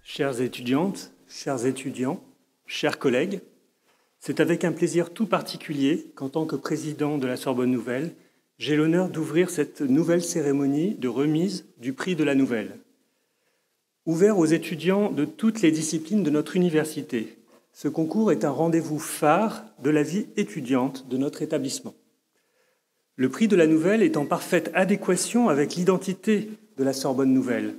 Chères étudiantes, chers étudiants, chers collègues, c'est avec un plaisir tout particulier qu'en tant que président de la Sorbonne Nouvelle, j'ai l'honneur d'ouvrir cette nouvelle cérémonie de remise du prix de la Nouvelle. Ouvert aux étudiants de toutes les disciplines de notre université, ce concours est un rendez-vous phare de la vie étudiante de notre établissement. Le prix de la Nouvelle est en parfaite adéquation avec l'identité de la Sorbonne Nouvelle,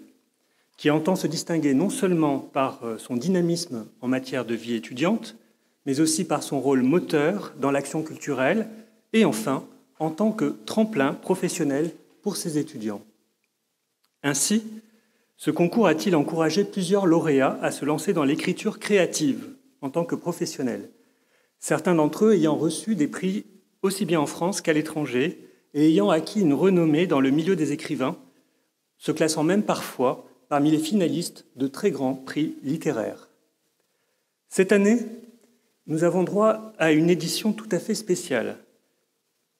qui entend se distinguer non seulement par son dynamisme en matière de vie étudiante, mais aussi par son rôle moteur dans l'action culturelle et enfin en tant que tremplin professionnel pour ses étudiants. Ainsi, ce concours a-t-il encouragé plusieurs lauréats à se lancer dans l'écriture créative en tant que professionnels, certains d'entre eux ayant reçu des prix aussi bien en France qu'à l'étranger et ayant acquis une renommée dans le milieu des écrivains, se classant même parfois parmi les finalistes de très grands prix littéraires. Cette année, nous avons droit à une édition tout à fait spéciale,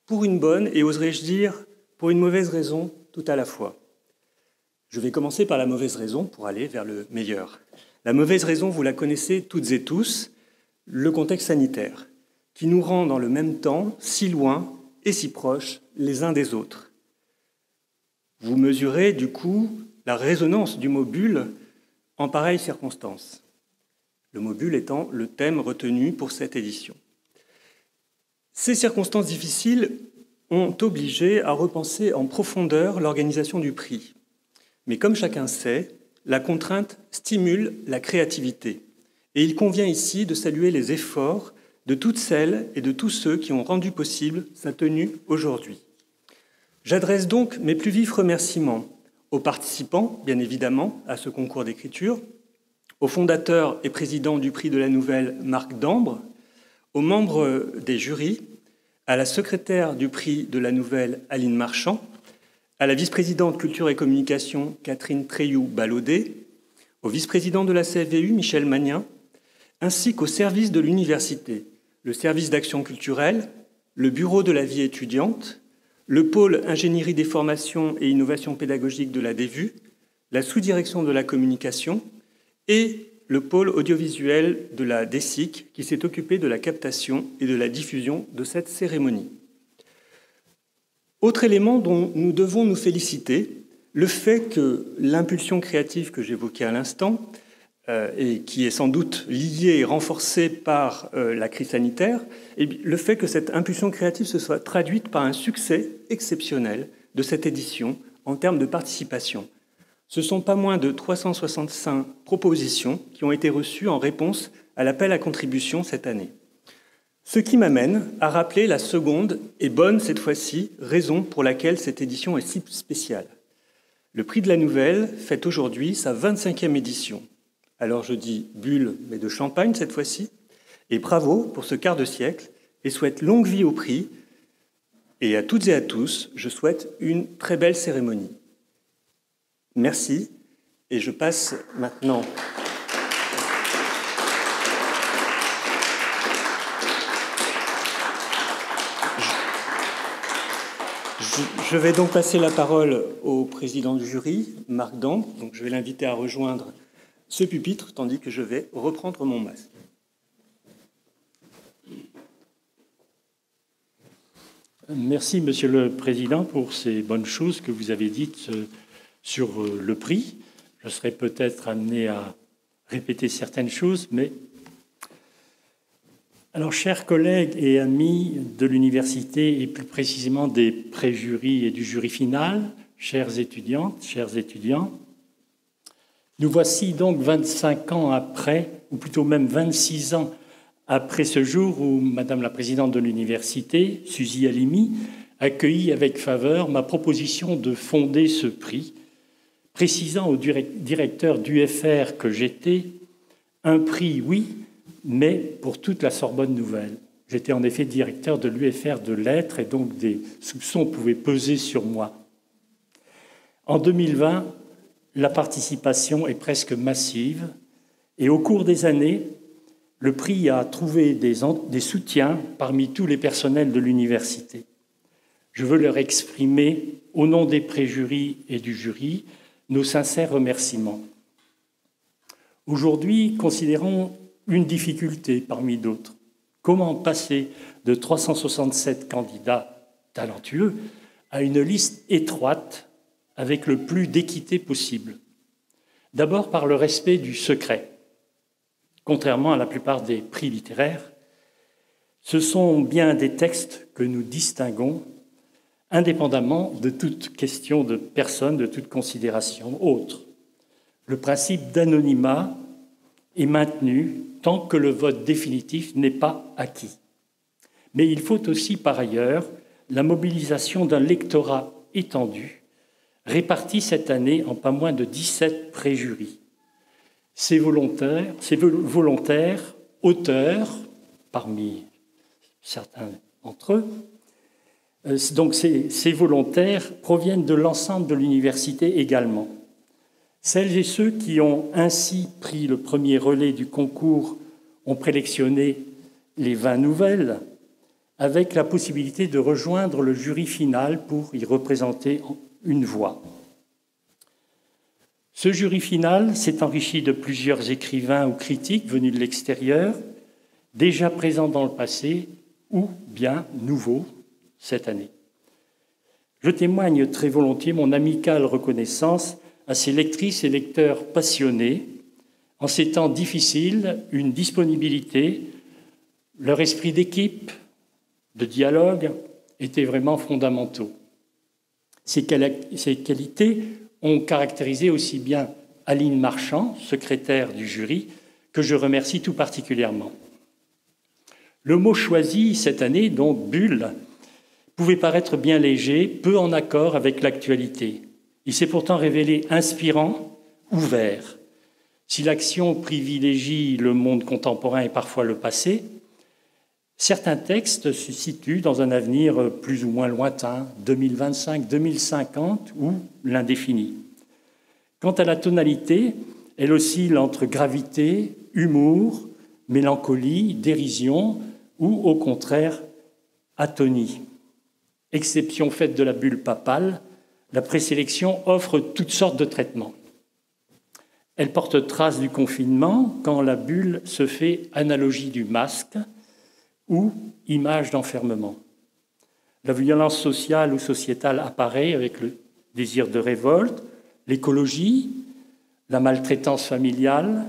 pour une bonne et, oserais-je dire, pour une mauvaise raison tout à la fois. Je vais commencer par la mauvaise raison pour aller vers le meilleur. La mauvaise raison, vous la connaissez toutes et tous, le contexte sanitaire, qui nous rend dans le même temps si loin et si proches les uns des autres. Vous mesurez du coup la résonance du mot bulle en pareille circonstance. Le mot bulle étant le thème retenu pour cette édition. Ces circonstances difficiles ont obligé à repenser en profondeur l'organisation du prix. Mais comme chacun sait, la contrainte stimule la créativité. Et il convient ici de saluer les efforts de toutes celles et de tous ceux qui ont rendu possible sa tenue aujourd'hui. J'adresse donc mes plus vifs remerciements aux participants, bien évidemment, à ce concours d'écriture, au fondateur et président du prix de la Nouvelle, Marc Dambre, aux membres des jurys, à la secrétaire du prix de la Nouvelle, Aline Marchand, à la vice-présidente Culture et Communication, Catherine Treilloux-Ballaudet, au vice-président de la CFVU, Michel Magnin, ainsi qu'au service de l'université, le service d'action culturelle, le bureau de la vie étudiante, le pôle ingénierie des formations et innovation pédagogique de la DVU, la sous-direction de la communication et le pôle audiovisuel de la DECIC qui s'est occupé de la captation et de la diffusion de cette cérémonie. Autre élément dont nous devons nous féliciter, le fait que l'impulsion créative que j'évoquais à l'instant, et qui est sans doute liée et renforcée par la crise sanitaire, et le fait que cette impulsion créative se soit traduite par un succès exceptionnel de cette édition en termes de participation. Ce sont pas moins de 365 propositions qui ont été reçues en réponse à l'appel à contribution cette année. Ce qui m'amène à rappeler la seconde et bonne, cette fois-ci, raison pour laquelle cette édition est si spéciale. Le prix de la Nouvelle fête aujourd'hui sa 25e édition. Alors je dis bulle, mais de champagne cette fois-ci, et bravo pour ce quart de siècle, et souhaite longue vie au prix, et à toutes et à tous, je souhaite une très belle cérémonie. Merci, et je passe maintenant... Je vais donc passer la parole au président du jury, Marc Dambre, donc je vais l'inviter à rejoindre ce pupitre, tandis que je vais reprendre mon masque. Merci, Monsieur le Président, pour ces bonnes choses que vous avez dites sur le prix. Je serai peut-être amené à répéter certaines choses, mais... Alors, chers collègues et amis de l'université, et plus précisément des préjurys et du jury final, chères étudiantes, chers étudiants, nous voici donc 25 ans après, ou plutôt même 26 ans après ce jour où Madame la Présidente de l'Université, Suzy Halimi, accueillit avec faveur ma proposition de fonder ce prix, précisant au directeur d'UFR que j'étais un prix, oui, mais pour toute la Sorbonne Nouvelle. J'étais en effet directeur de l'UFR de lettres et donc des soupçons pouvaient peser sur moi. En 2020, la participation est presque massive et au cours des années, le prix a trouvé des soutiens parmi tous les personnels de l'université. Je veux leur exprimer, au nom des préjurys et du jury, nos sincères remerciements. Aujourd'hui, considérons une difficulté parmi d'autres. Comment passer de 367 candidats talentueux à une liste étroite avec le plus d'équité possible? D'abord par le respect du secret. Contrairement à la plupart des prix littéraires, ce sont bien des textes que nous distinguons indépendamment de toute question de personne, de toute considération autre. Le principe d'anonymat est maintenu tant que le vote définitif n'est pas acquis. Mais il faut aussi, par ailleurs, la mobilisation d'un lectorat étendu, réparti cette année en pas moins de 17 préjurys. Ces volontaires, auteurs, parmi certains d'entre eux, donc ces volontaires proviennent de l'ensemble de l'université également. Celles et ceux qui ont ainsi pris le premier relais du concours ont prélectionné les 20 nouvelles, avec la possibilité de rejoindre le jury final pour y représenter une voix. Ce jury final s'est enrichi de plusieurs écrivains ou critiques venus de l'extérieur, déjà présents dans le passé ou bien nouveaux cette année. Je témoigne très volontiers mon amicale reconnaissance à ces lectrices et lecteurs passionnés, en ces temps difficiles, une disponibilité, leur esprit d'équipe, de dialogue étaient vraiment fondamentaux. Ces qualités ont caractérisé aussi bien Aline Marchand, secrétaire du jury, que je remercie tout particulièrement. Le mot choisi cette année, donc bulle, pouvait paraître bien léger, peu en accord avec l'actualité. Il s'est pourtant révélé inspirant, ouvert. Si l'action privilégie le monde contemporain et parfois le passé, certains textes se situent dans un avenir plus ou moins lointain, 2025, 2050 ou l'indéfini. Quant à la tonalité, elle oscille entre gravité, humour, mélancolie, dérision ou au contraire atonie. Exception faite de la bulle papale, la présélection offre toutes sortes de traitements. Elle porte trace du confinement quand la bulle se fait analogie du masque ou image d'enfermement. La violence sociale ou sociétale apparaît avec le désir de révolte, l'écologie, la maltraitance familiale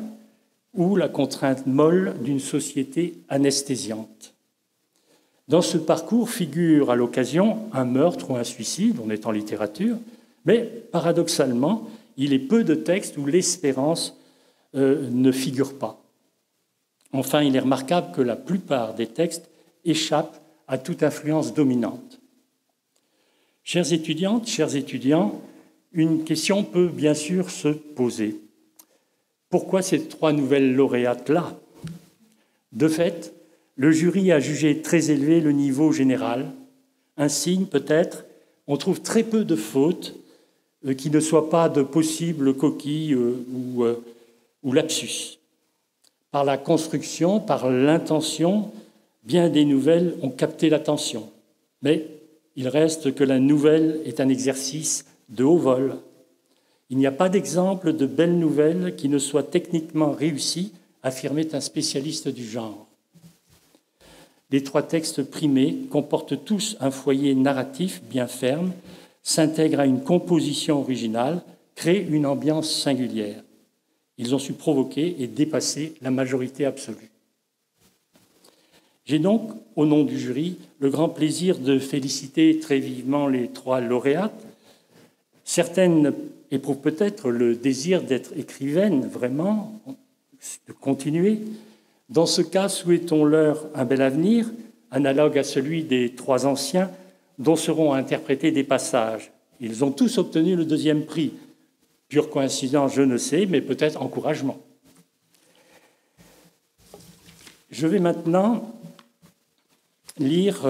ou la contrainte molle d'une société anesthésiante. Dans ce parcours figure à l'occasion un meurtre ou un suicide, on est en littérature, mais paradoxalement, il est peu de textes où l'espérance ne figure pas. Enfin, il est remarquable que la plupart des textes échappent à toute influence dominante. Chères étudiantes, chers étudiants, une question peut bien sûr se poser. Pourquoi ces 3 nouvelles lauréates-là? De fait, le jury a jugé très élevé le niveau général. Un signe peut-être, on trouve très peu de fautes qui ne soient pas de possibles coquilles ou lapsus. Par la construction, par l'intention, bien des nouvelles ont capté l'attention. Mais il reste que la nouvelle est un exercice de haut vol. Il n'y a pas d'exemple de belle nouvelle qui ne soit techniquement réussie, affirmait un spécialiste du genre. Les 3 textes primés comportent tous un foyer narratif bien ferme, s'intègrent à une composition originale, créent une ambiance singulière. Ils ont su provoquer et dépasser la majorité absolue. J'ai donc, au nom du jury, le grand plaisir de féliciter très vivement les 3 lauréates. Certaines éprouvent peut-être le désir d'être écrivaines, vraiment, de continuer. Dans ce cas, souhaitons-leur un bel avenir, analogue à celui des 3 anciens, dont seront interprétés des passages. Ils ont tous obtenu le 2e prix. Pure coïncidence, je ne sais, mais peut-être encouragement. Je vais maintenant lire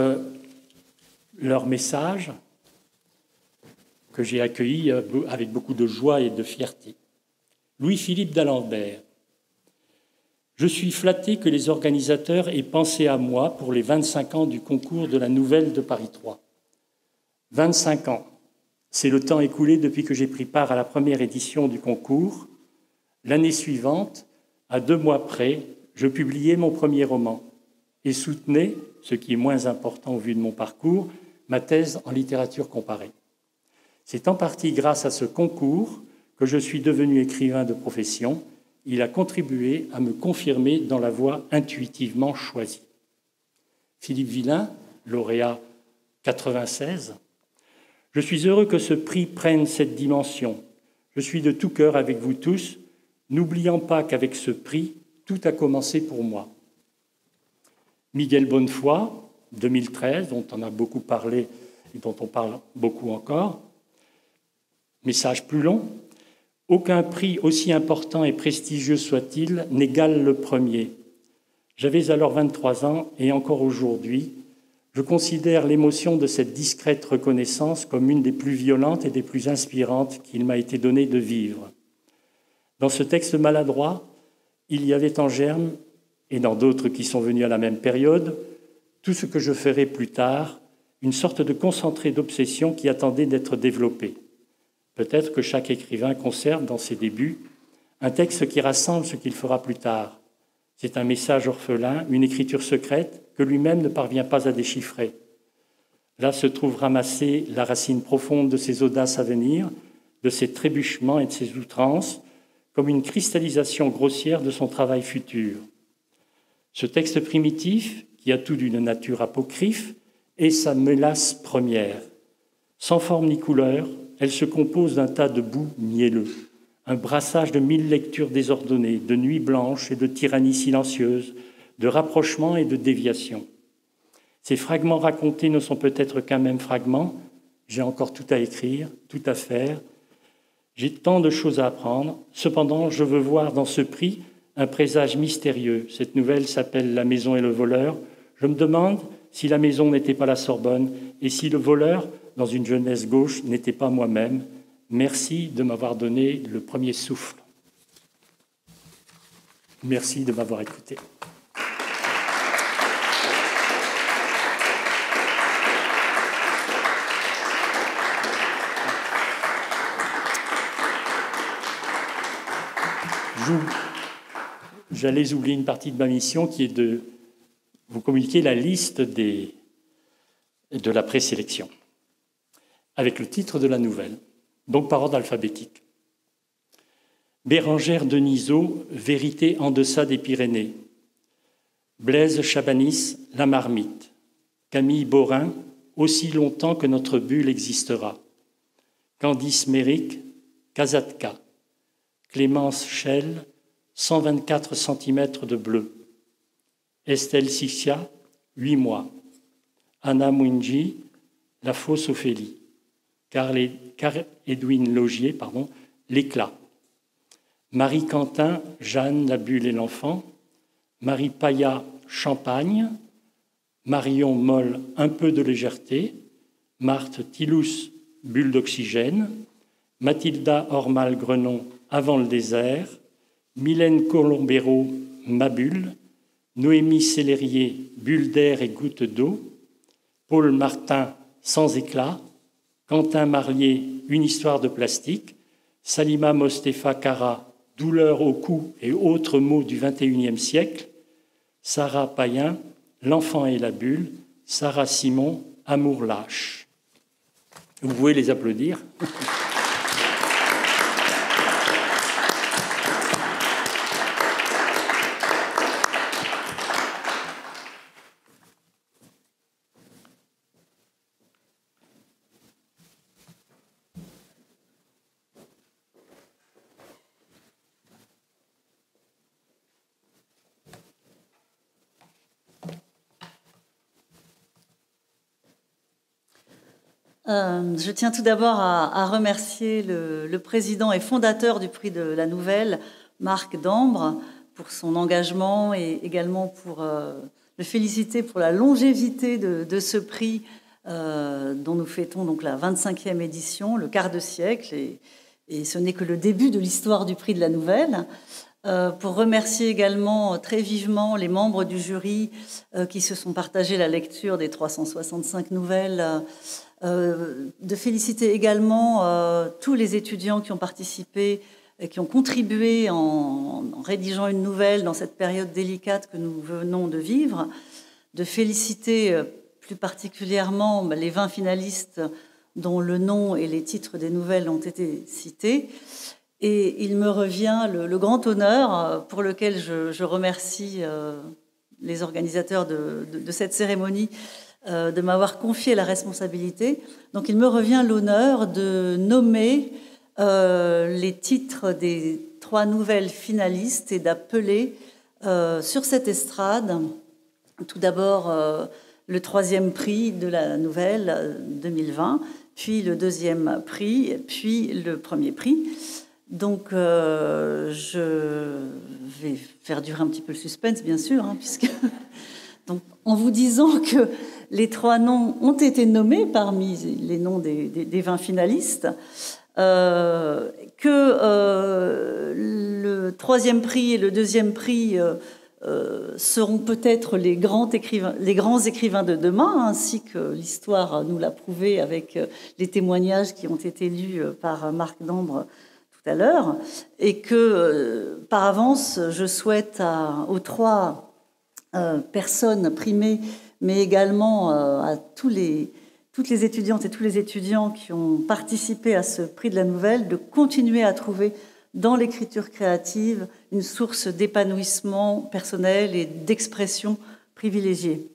leur message que j'ai accueilli avec beaucoup de joie et de fierté. Louis-Philippe d'Alembert. Je suis flatté que les organisateurs aient pensé à moi pour les 25 ans du concours de la Nouvelle de Paris 3. 25 ans, c'est le temps écoulé depuis que j'ai pris part à la première édition du concours. L'année suivante, à 2 mois près, je publiais mon premier roman et soutenais, ce qui est moins important au vu de mon parcours, ma thèse en littérature comparée. C'est en partie grâce à ce concours que je suis devenu écrivain de profession. Il a contribué à me confirmer dans la voie intuitivement choisie. Philippe Villain, lauréat 96. Je suis heureux que ce prix prenne cette dimension. Je suis de tout cœur avec vous tous, n'oubliant pas qu'avec ce prix, tout a commencé pour moi. Miguel Bonnefoy, 2013, dont on a beaucoup parlé et dont on parle beaucoup encore. Message plus long. Aucun prix, aussi important et prestigieux soit-il, n'égale le premier. J'avais alors 23 ans et encore aujourd'hui, je considère l'émotion de cette discrète reconnaissance comme une des plus violentes et des plus inspirantes qu'il m'a été donné de vivre. Dans ce texte maladroit, il y avait en germe, et dans d'autres qui sont venus à la même période, tout ce que je ferai plus tard, une sorte de concentré d'obsession qui attendait d'être développé. Peut-être que chaque écrivain conserve dans ses débuts un texte qui rassemble ce qu'il fera plus tard. C'est un message orphelin, une écriture secrète que lui-même ne parvient pas à déchiffrer. Là se trouve ramassée la racine profonde de ses audaces à venir, de ses trébuchements et de ses outrances, comme une cristallisation grossière de son travail futur. Ce texte primitif, qui a tout d'une nature apocryphe, est sa mélasse première. Sans forme ni couleur, elle se compose d'un tas de bouts mielleux, un brassage de 1000 lectures désordonnées, de nuits blanches et de tyrannies silencieuses, de rapprochements et de déviations. Ces fragments racontés ne sont peut-être qu'un même fragment. J'ai encore tout à écrire, tout à faire. J'ai tant de choses à apprendre. Cependant, je veux voir dans ce prix un présage mystérieux. Cette nouvelle s'appelle « La maison et le voleur ». Je me demande si la maison n'était pas la Sorbonne et si le voleur, dans une jeunesse gauche, n'était pas moi-même. Merci de m'avoir donné le premier souffle. Merci de m'avoir écouté. J'allais oublier une partie de ma mission qui est de vous communiquer la liste de la présélection avec le titre de la nouvelle, donc par ordre alphabétique. Bérengère Denisot, Vérité en deçà des Pyrénées. Blaise Chabanis, La Marmite. Camille Borin, Aussi longtemps que notre bulle existera. Candice Méric, Kazatka. Clémence Schell, 124 cm de bleu. Estelle Sissia, 8 mois. Anna Mwinji, La fausse Ophélie. Carl Edwin Logier, L'éclat. Marie Quentin, Jeanne, La bulle et l'enfant. Marie Paya, Champagne. Marion Moll, Un peu de légèreté. Marthe Tillous, Bulle d'oxygène. Mathilda Ormal-Grenon, Avant le désert. Mylène Colombero, Ma bulle. Noémie Sellerier, Bulle d'air et goutte d'eau. Paul Martin, Sans éclat. Quentin Marlier, Une histoire de plastique. Salima Mostefa Kara, Douleur au cou et autres mots du XXIe siècle. Sarah Payen, L'enfant et la bulle. Sarah Simon, Amour lâche. Vous pouvez les applaudir. Je tiens tout d'abord à remercier le président et fondateur du prix de la Nouvelle, Marc Dambre, pour son engagement et également pour le féliciter pour la longévité de ce prix dont nous fêtons donc la 25e édition, le quart de siècle, et ce n'est que le début de l'histoire du prix de la Nouvelle. pour remercier également très vivement les membres du jury qui se sont partagés la lecture des 365 nouvelles, de féliciter également tous les étudiants qui ont participé et qui ont contribué en rédigeant une nouvelle dans cette période délicate que nous venons de vivre, de féliciter plus particulièrement les 20 finalistes dont le nom et les titres des nouvelles ont été cités. Et il me revient le grand honneur pour lequel je remercie les organisateurs de cette cérémonie de m'avoir confié la responsabilité. Donc il me revient l'honneur de nommer les titres des 3 nouvelles finalistes et d'appeler sur cette estrade tout d'abord le 3e prix de la nouvelle 2020, puis le 2e prix, puis le 1er prix. Donc, je vais faire durer un petit peu le suspense, bien sûr, puisque donc, en vous disant que les 3 noms ont été nommés parmi les noms des 20 finalistes, que le 3e prix et le 2e prix seront peut-être les grands écrivains de demain, ainsi que l'histoire nous l'a prouvé avec les témoignages qui ont été lus par Marc Dambre tout à l'heure, et que par avance, je souhaite aux 3 personnes primées, mais également à toutes les étudiantes et tous les étudiants qui ont participé à ce prix de la nouvelle, de continuer à trouver dans l'écriture créative une source d'épanouissement personnel et d'expression privilégiée.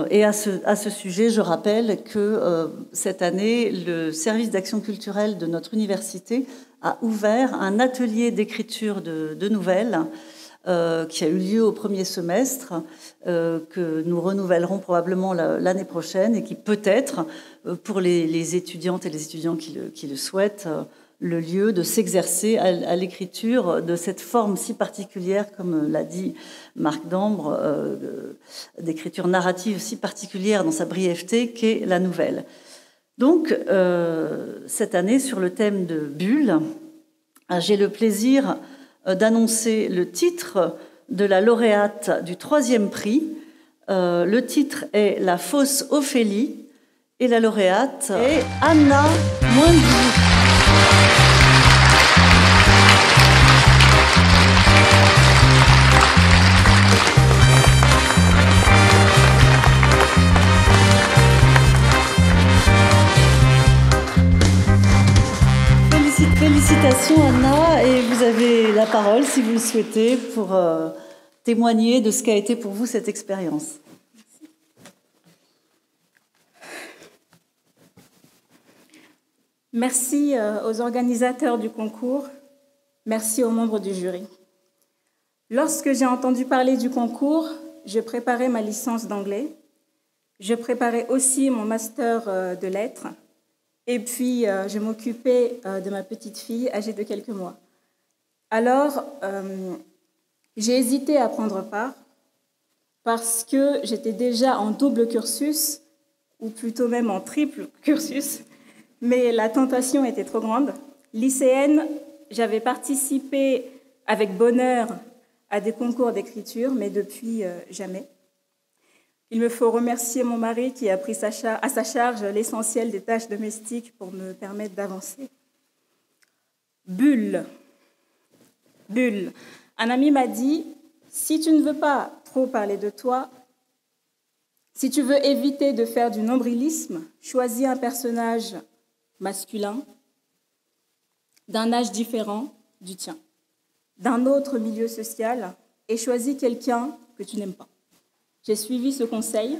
Et à ce sujet, je rappelle que cette année, le service d'action culturelle de notre université a ouvert un atelier d'écriture de nouvelles qui a eu lieu au 1er semestre, que nous renouvellerons probablement l'année prochaine et qui peut-être, pour les étudiantes et les étudiants qui le souhaitent, le lieu de s'exercer à l'écriture de cette forme si particulière, comme l'a dit Marc Dambre, d'écriture narrative si particulière dans sa brièveté qu'est la nouvelle. Donc, cette année, sur le thème de Bulle, j'ai le plaisir d'annoncer le titre de la lauréate du 3e prix. Le titre est La Fausse Ophélie et la lauréate est Anna Moindou. Félicitations Anna, et vous avez la parole si vous le souhaitez pour témoigner de ce qu'a été pour vous cette expérience. Merci aux organisateurs du concours, merci aux membres du jury. Lorsque j'ai entendu parler du concours, je préparais ma licence d'anglais, je préparais aussi mon master de lettres, et puis je m'occupais de ma petite fille âgée de quelques mois. Alors, j'ai hésité à prendre part parce que j'étais déjà en double cursus, ou plutôt même en triple cursus, mais la tentation était trop grande. Lycéenne, j'avais participé avec bonheur à des concours d'écriture, mais depuis, jamais. Il me faut remercier mon mari qui a pris à sa charge l'essentiel des tâches domestiques pour me permettre d'avancer. Bulle. Bulle. Un ami m'a dit, si tu ne veux pas trop parler de toi, si tu veux éviter de faire du nombrilisme, choisis un personnage masculin, d'un âge différent du tien, d'un autre milieu social, et choisis quelqu'un que tu n'aimes pas. J'ai suivi ce conseil.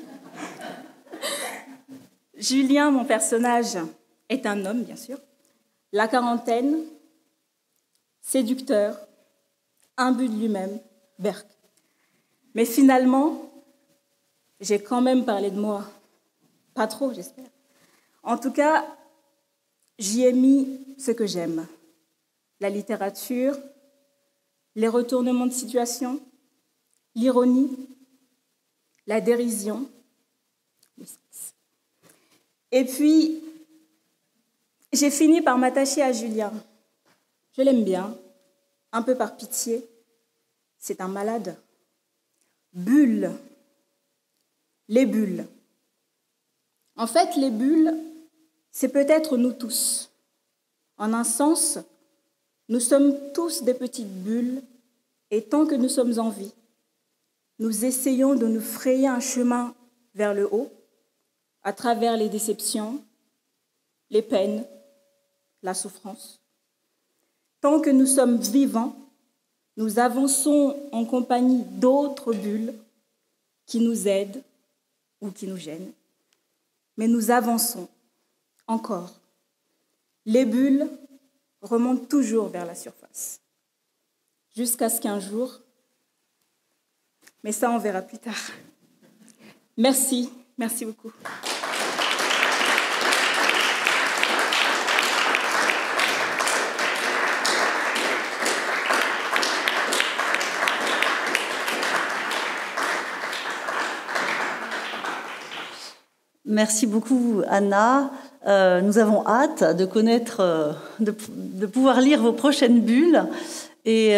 Julien, mon personnage, est un homme, bien sûr, la quarantaine, séducteur, imbu de lui-même, berk. Mais finalement, j'ai quand même parlé de moi. Pas trop, j'espère. En tout cas, j'y ai mis ce que j'aime. La littérature, les retournements de situation, l'ironie, la dérision, le sexe. Et puis, j'ai fini par m'attacher à Julien. Je l'aime bien. un peu par pitié, c'est un malade. Bulles. Les bulles. En fait, les bulles, c'est peut-être nous tous. En un sens, nous sommes tous des petites bulles et tant que nous sommes en vie, nous essayons de nous frayer un chemin vers le haut à travers les déceptions, les peines, la souffrance. Tant que nous sommes vivants, nous avançons en compagnie d'autres bulles qui nous aident ou qui nous gênent. Mais nous avançons encore. Les bulles remontent toujours vers la surface. Jusqu'à ce qu'un jour, mais ça on verra plus tard. Merci beaucoup. Merci beaucoup, Anna. Nous avons hâte de connaître, de pouvoir lire vos prochaines bulles. Et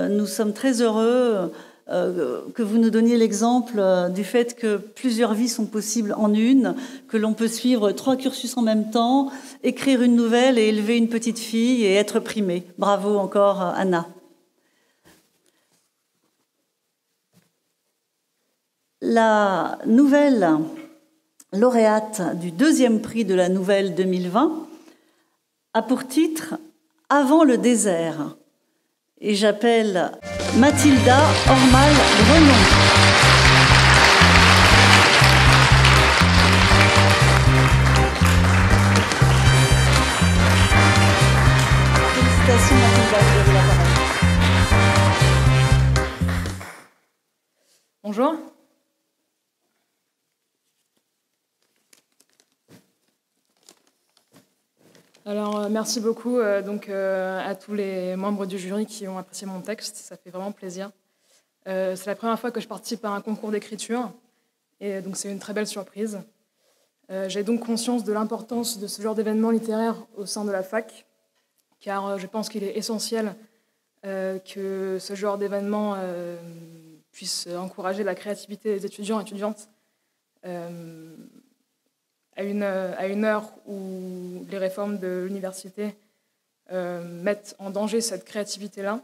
nous sommes très heureux que vous nous donniez l'exemple du fait que plusieurs vies sont possibles en une, que l'on peut suivre 3 cursus en même temps, écrire une nouvelle et élever une petite fille et être primé. Bravo encore, Anna. La nouvelle lauréate du 2e prix de la Nouvelle 2020 a pour titre « Avant le désert ». Et j'appelle Mathilda Ormal-Grenon. Félicitations Mathilda, vous avez la parole. Bonjour. Alors, merci beaucoup à tous les membres du jury qui ont apprécié mon texte. Ça fait vraiment plaisir. C'est la première fois que je participe à un concours d'écriture et donc c'est une très belle surprise. J'ai donc conscience de l'importance de ce genre d'événement littéraire au sein de la fac, car je pense qu'il est essentiel que ce genre d'événement puisse encourager la créativité des étudiants et étudiantes à une heure où les réformes de l'université mettent en danger cette créativité-là.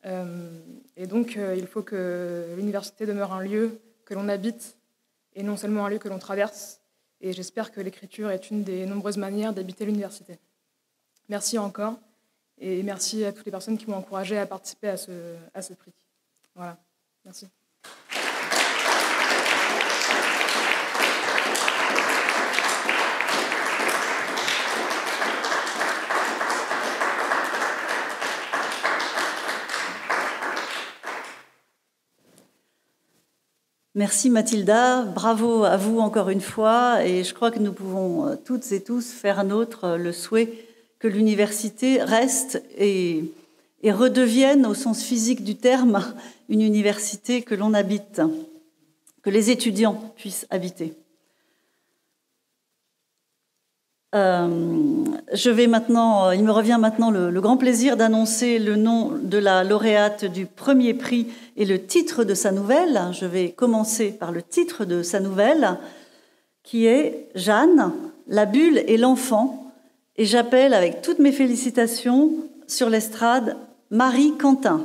Et donc, il faut que l'université demeure un lieu que l'on habite et non seulement un lieu que l'on traverse. Et j'espère que l'écriture est une des nombreuses manières d'habiter l'université. Merci encore et merci à toutes les personnes qui m'ont encouragé à participer à ce prix. Voilà, merci. Merci Mathilda, bravo à vous encore une fois et je crois que nous pouvons toutes et tous faire nôtre le souhait que l'université reste et redevienne au sens physique du terme une université que l'on habite, que les étudiants puissent habiter. Il me revient maintenant le grand plaisir d'annoncer le nom de la lauréate du 1er prix et le titre de sa nouvelle. Je vais commencer par le titre de sa nouvelle, qui est « Jeanne, la bulle et l'enfant ». Et j'appelle avec toutes mes félicitations sur l'estrade Marie Quentin.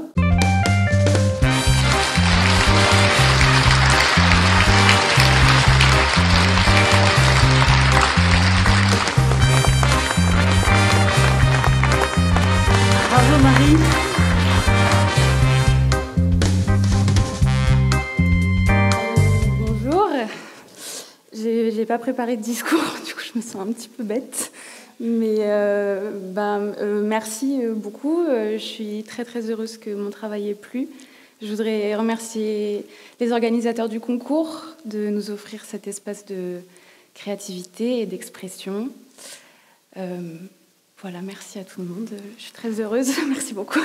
Bravo Marie. Bonjour. J'ai pas préparé de discours, du coup je me sens un petit peu bête. Mais merci beaucoup. Je suis très très heureuse que mon travail ait plu. Je voudrais remercier les organisateurs du concours de nous offrir cet espace de créativité et d'expression. Voilà, merci à tout le monde. Je suis très heureuse. Merci beaucoup.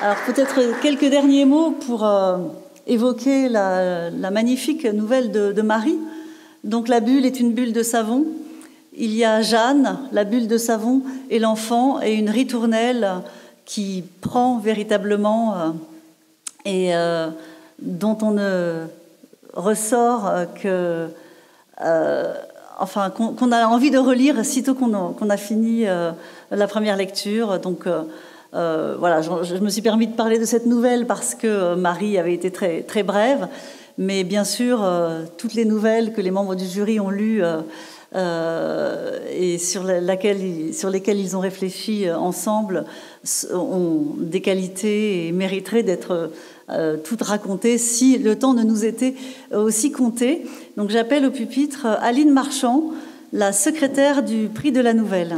Alors peut-être quelques derniers mots pour évoquer la magnifique nouvelle de Marie. Donc la bulle est une bulle de savon. Il y a Jeanne, la bulle de savon, et l'enfant, et une ritournelle qui prend véritablement et dont on ne ressort que... qu'on a envie de relire sitôt qu'on a fini la première lecture. Donc voilà, je me suis permis de parler de cette nouvelle parce que Marie avait été très, très brève, mais bien sûr, toutes les nouvelles que les membres du jury ont lues et sur lesquelles ils ont réfléchi ensemble ont des qualités et mériteraient d'être toutes racontées si le temps ne nous était aussi compté. Donc j'appelle au pupitre Aline Marchand, la secrétaire du prix de la Nouvelle.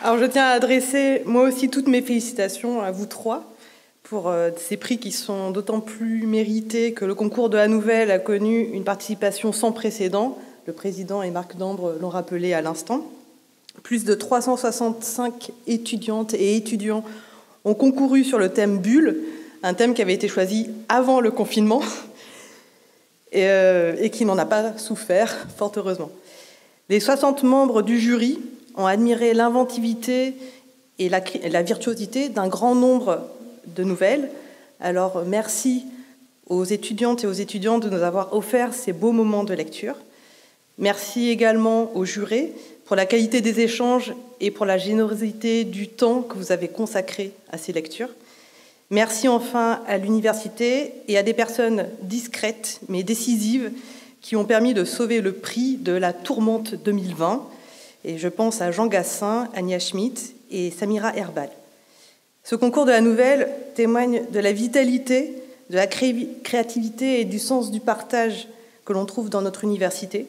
Alors je tiens à adresser moi aussi toutes mes félicitations à vous trois pour ces prix qui sont d'autant plus mérités que le concours de la Nouvelle a connu une participation sans précédent. Le président et Marc Dambre l'ont rappelé à l'instant. Plus de 365 étudiantes et étudiants ont concouru sur le thème Bulle, un thème qui avait été choisi avant le confinement et qui n'en a pas souffert, fort heureusement. Les 60 membres du jury ont admiré l'inventivité et la virtuosité d'un grand nombre de nouvelles. Alors merci aux étudiantes et aux étudiants de nous avoir offert ces beaux moments de lecture. Merci également aux jurés pour la qualité des échanges et pour la générosité du temps que vous avez consacré à ces lectures. Merci enfin à l'université et à des personnes discrètes mais décisives qui ont permis de sauver le prix de la tourmente 2020. Et je pense à Jean Gassin, Agnès Schmitt et Samira Herbal. Ce concours de la Nouvelle témoigne de la vitalité, de la créativité et du sens du partage que l'on trouve dans notre université,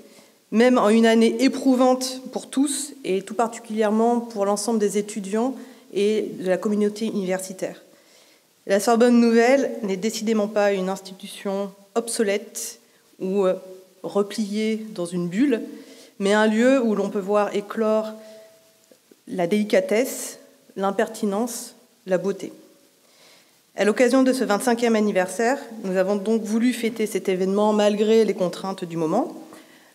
même en une année éprouvante pour tous et tout particulièrement pour l'ensemble des étudiants et de la communauté universitaire. La Sorbonne Nouvelle n'est décidément pas une institution obsolète ou repliée dans une bulle, mais un lieu où l'on peut voir éclore la délicatesse, l'impertinence, la beauté. À l'occasion de ce 25e anniversaire, nous avons donc voulu fêter cet événement malgré les contraintes du moment.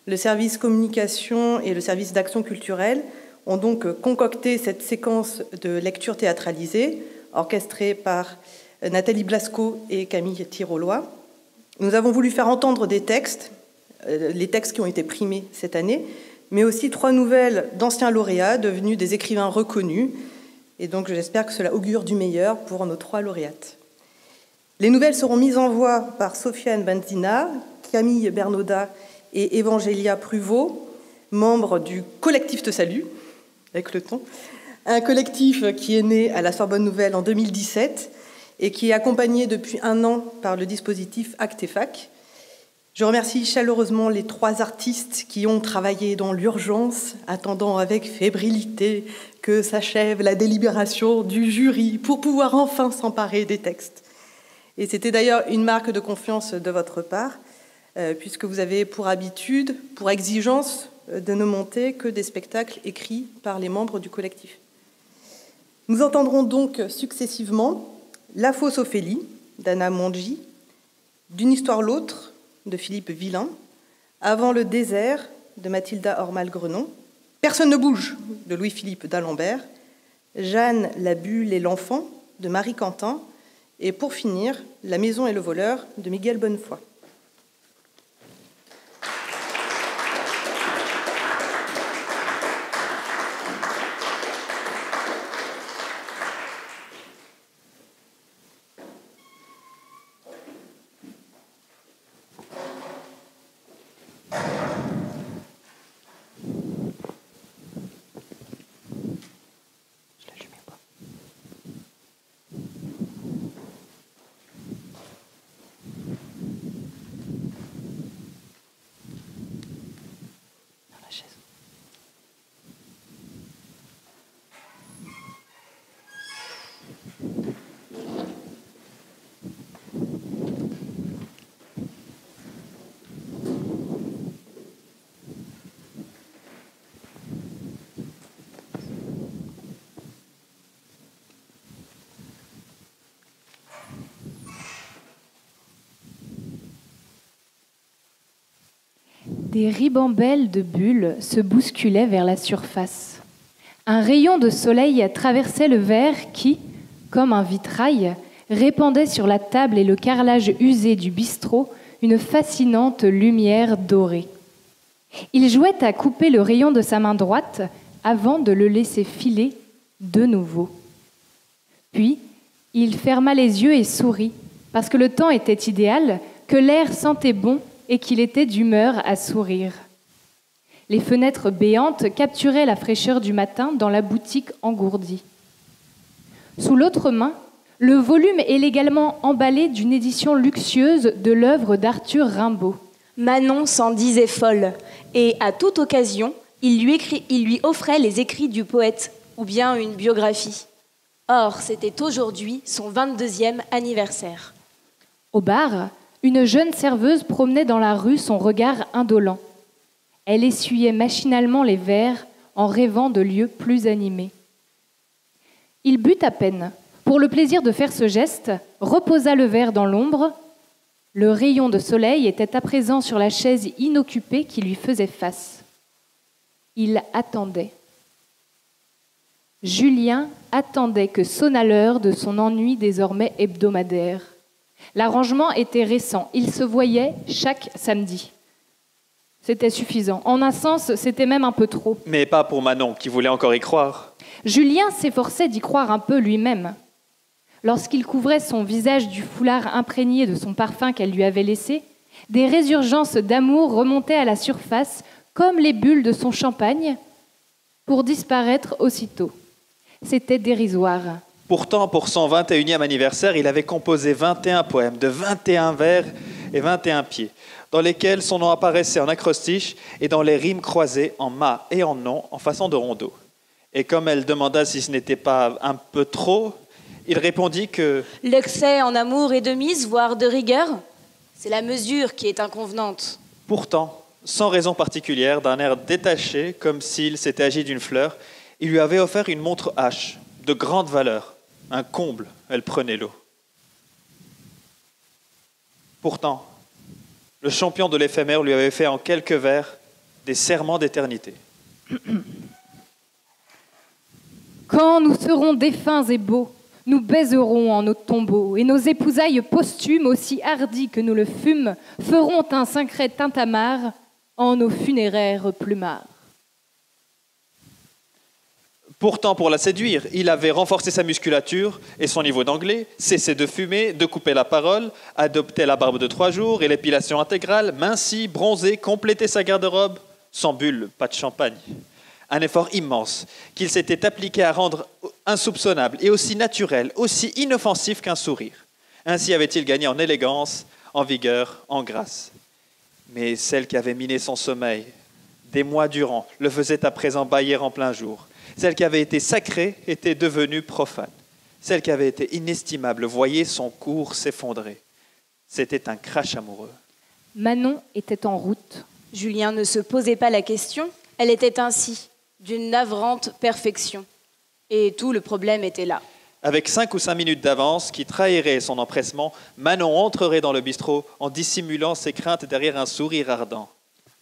Le service communication et le service d'action culturelle ont donc concocté cette séquence de lecture théâtralisée, orchestrée par Nathalie Blasco et Camille Tirolois. Nous avons voulu faire entendre des textes, les textes qui ont été primés cette année, mais aussi 3 nouvelles d'anciens lauréats devenus des écrivains reconnus. Et donc j'espère que cela augure du meilleur pour nos 3 lauréates. Les nouvelles seront mises en voix par Sofiane Benzina, Camille Bernaudat et Evangelia Pruvot, membres du collectif Te Salue, avec le ton, un collectif qui est né à la Sorbonne Nouvelle en 2017 et qui est accompagné depuis 1 an par le dispositif Actes et Fac. Je remercie chaleureusement les 3 artistes qui ont travaillé dans l'urgence, attendant avec fébrilité que s'achève la délibération du jury pour pouvoir enfin s'emparer des textes. Et c'était d'ailleurs une marque de confiance de votre part, puisque vous avez pour habitude, pour exigence, de ne monter que des spectacles écrits par les membres du collectif. Nous entendrons donc successivement La Fausse Ophélie d'Anna Mongi, D'une histoire l'autre de Philippe Villain, Avant le désert de Mathilda Ormal-Grenon, Personne ne bouge de Louis-Philippe d'Alembert, Jeanne, la bulle et l'enfant de Marie Quentin, et pour finir, La maison et le voleur de Miguel Bonnefoy. Des ribambelles de bulles se bousculaient vers la surface. Un rayon de soleil traversait le verre qui, comme un vitrail, répandait sur la table et le carrelage usé du bistrot une fascinante lumière dorée. Il jouait à couper le rayon de sa main droite avant de le laisser filer de nouveau. Puis, il ferma les yeux et sourit, parce que le temps était idéal, que l'air sentait bon et qu'il était d'humeur à sourire. Les fenêtres béantes capturaient la fraîcheur du matin dans la boutique engourdie. Sous l'autre main, le volume élégamment emballé d'une édition luxueuse de l'œuvre d'Arthur Rimbaud. Manon s'en disait folle, et à toute occasion, il lui offrait les écrits du poète, ou bien une biographie. Or, c'était aujourd'hui son 22e anniversaire. Au bar, une jeune serveuse promenait dans la rue son regard indolent. Elle essuyait machinalement les verres en rêvant de lieux plus animés. Il but à peine. Pour le plaisir de faire ce geste, reposa le verre dans l'ombre. Le rayon de soleil était à présent sur la chaise inoccupée qui lui faisait face. Il attendait. Julien attendait que sonna l'heure de son ennui désormais hebdomadaire. L'arrangement était récent. Il se voyait chaque samedi. C'était suffisant. En un sens, c'était même un peu trop. Mais pas pour Manon, qui voulait encore y croire. Julien s'efforçait d'y croire un peu lui-même. Lorsqu'il couvrait son visage du foulard imprégné de son parfum qu'elle lui avait laissé, des résurgences d'amour remontaient à la surface, comme les bulles de son champagne, pour disparaître aussitôt. C'était dérisoire. Pourtant, pour son 21e anniversaire, il avait composé 21 poèmes de 21 vers et 21 pieds, dans lesquels son nom apparaissait en acrostiche et dans les rimes croisées en ma et en non en façon de rondeau. Et comme elle demanda si ce n'était pas un peu trop, il répondit que « L'excès en amour est de mise, voire de rigueur. C'est la mesure qui est inconvenante. » Pourtant, sans raison particulière, d'un air détaché, comme s'il s'était agi d'une fleur, il lui avait offert une montre H, de grande valeur. Un comble, elle prenait l'eau. Pourtant, le champion de l'éphémère lui avait fait en quelques vers des serments d'éternité. Quand nous serons défunts et beaux, nous baiserons en nos tombeaux, et nos épousailles posthumes, aussi hardies que nous le fûmes, feront un secret tintamarre en nos funéraires plumards. Pourtant, pour la séduire, il avait renforcé sa musculature et son niveau d'anglais, cessé de fumer, de couper la parole, adopté la barbe de 3 jours et l'épilation intégrale, minci, bronzé, complété sa garde-robe, sans bulle, pas de champagne. Un effort immense qu'il s'était appliqué à rendre insoupçonnable et aussi naturel, aussi inoffensif qu'un sourire. Ainsi avait-il gagné en élégance, en vigueur, en grâce. Mais celle qui avait miné son sommeil, des mois durant, le faisait à présent bâiller en plein jour. Celle qui avait été sacrée était devenue profane. Celle qui avait été inestimable voyait son cours s'effondrer. C'était un crash amoureux. Manon était en route. Julien ne se posait pas la question. Elle était ainsi, d'une navrante perfection. Et tout le problème était là. Avec 5 ou 5 minutes d'avance qui trahiraient son empressement, Manon entrerait dans le bistrot en dissimulant ses craintes derrière un sourire ardent.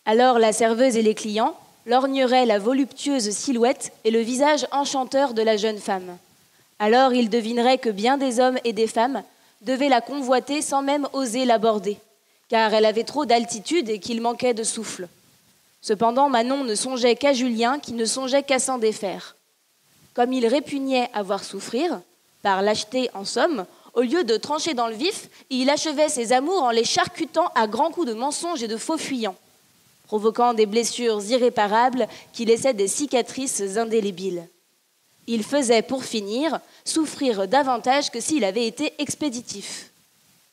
Alors la serveuse et les clients lorgneraient la voluptueuse silhouette et le visage enchanteur de la jeune femme. Alors ils devineraient que bien des hommes et des femmes devaient la convoiter sans même oser l'aborder, car elle avait trop d'altitude et qu'il manquait de souffle. Cependant, Manon ne songeait qu'à Julien, qui ne songeait qu'à s'en défaire. Comme il répugnait à voir souffrir, par lâcheté en somme, au lieu de trancher dans le vif, il achevait ses amours en les charcutant à grands coups de mensonges et de faux fuyants, provoquant des blessures irréparables qui laissaient des cicatrices indélébiles. Il faisait, pour finir, souffrir davantage que s'il avait été expéditif.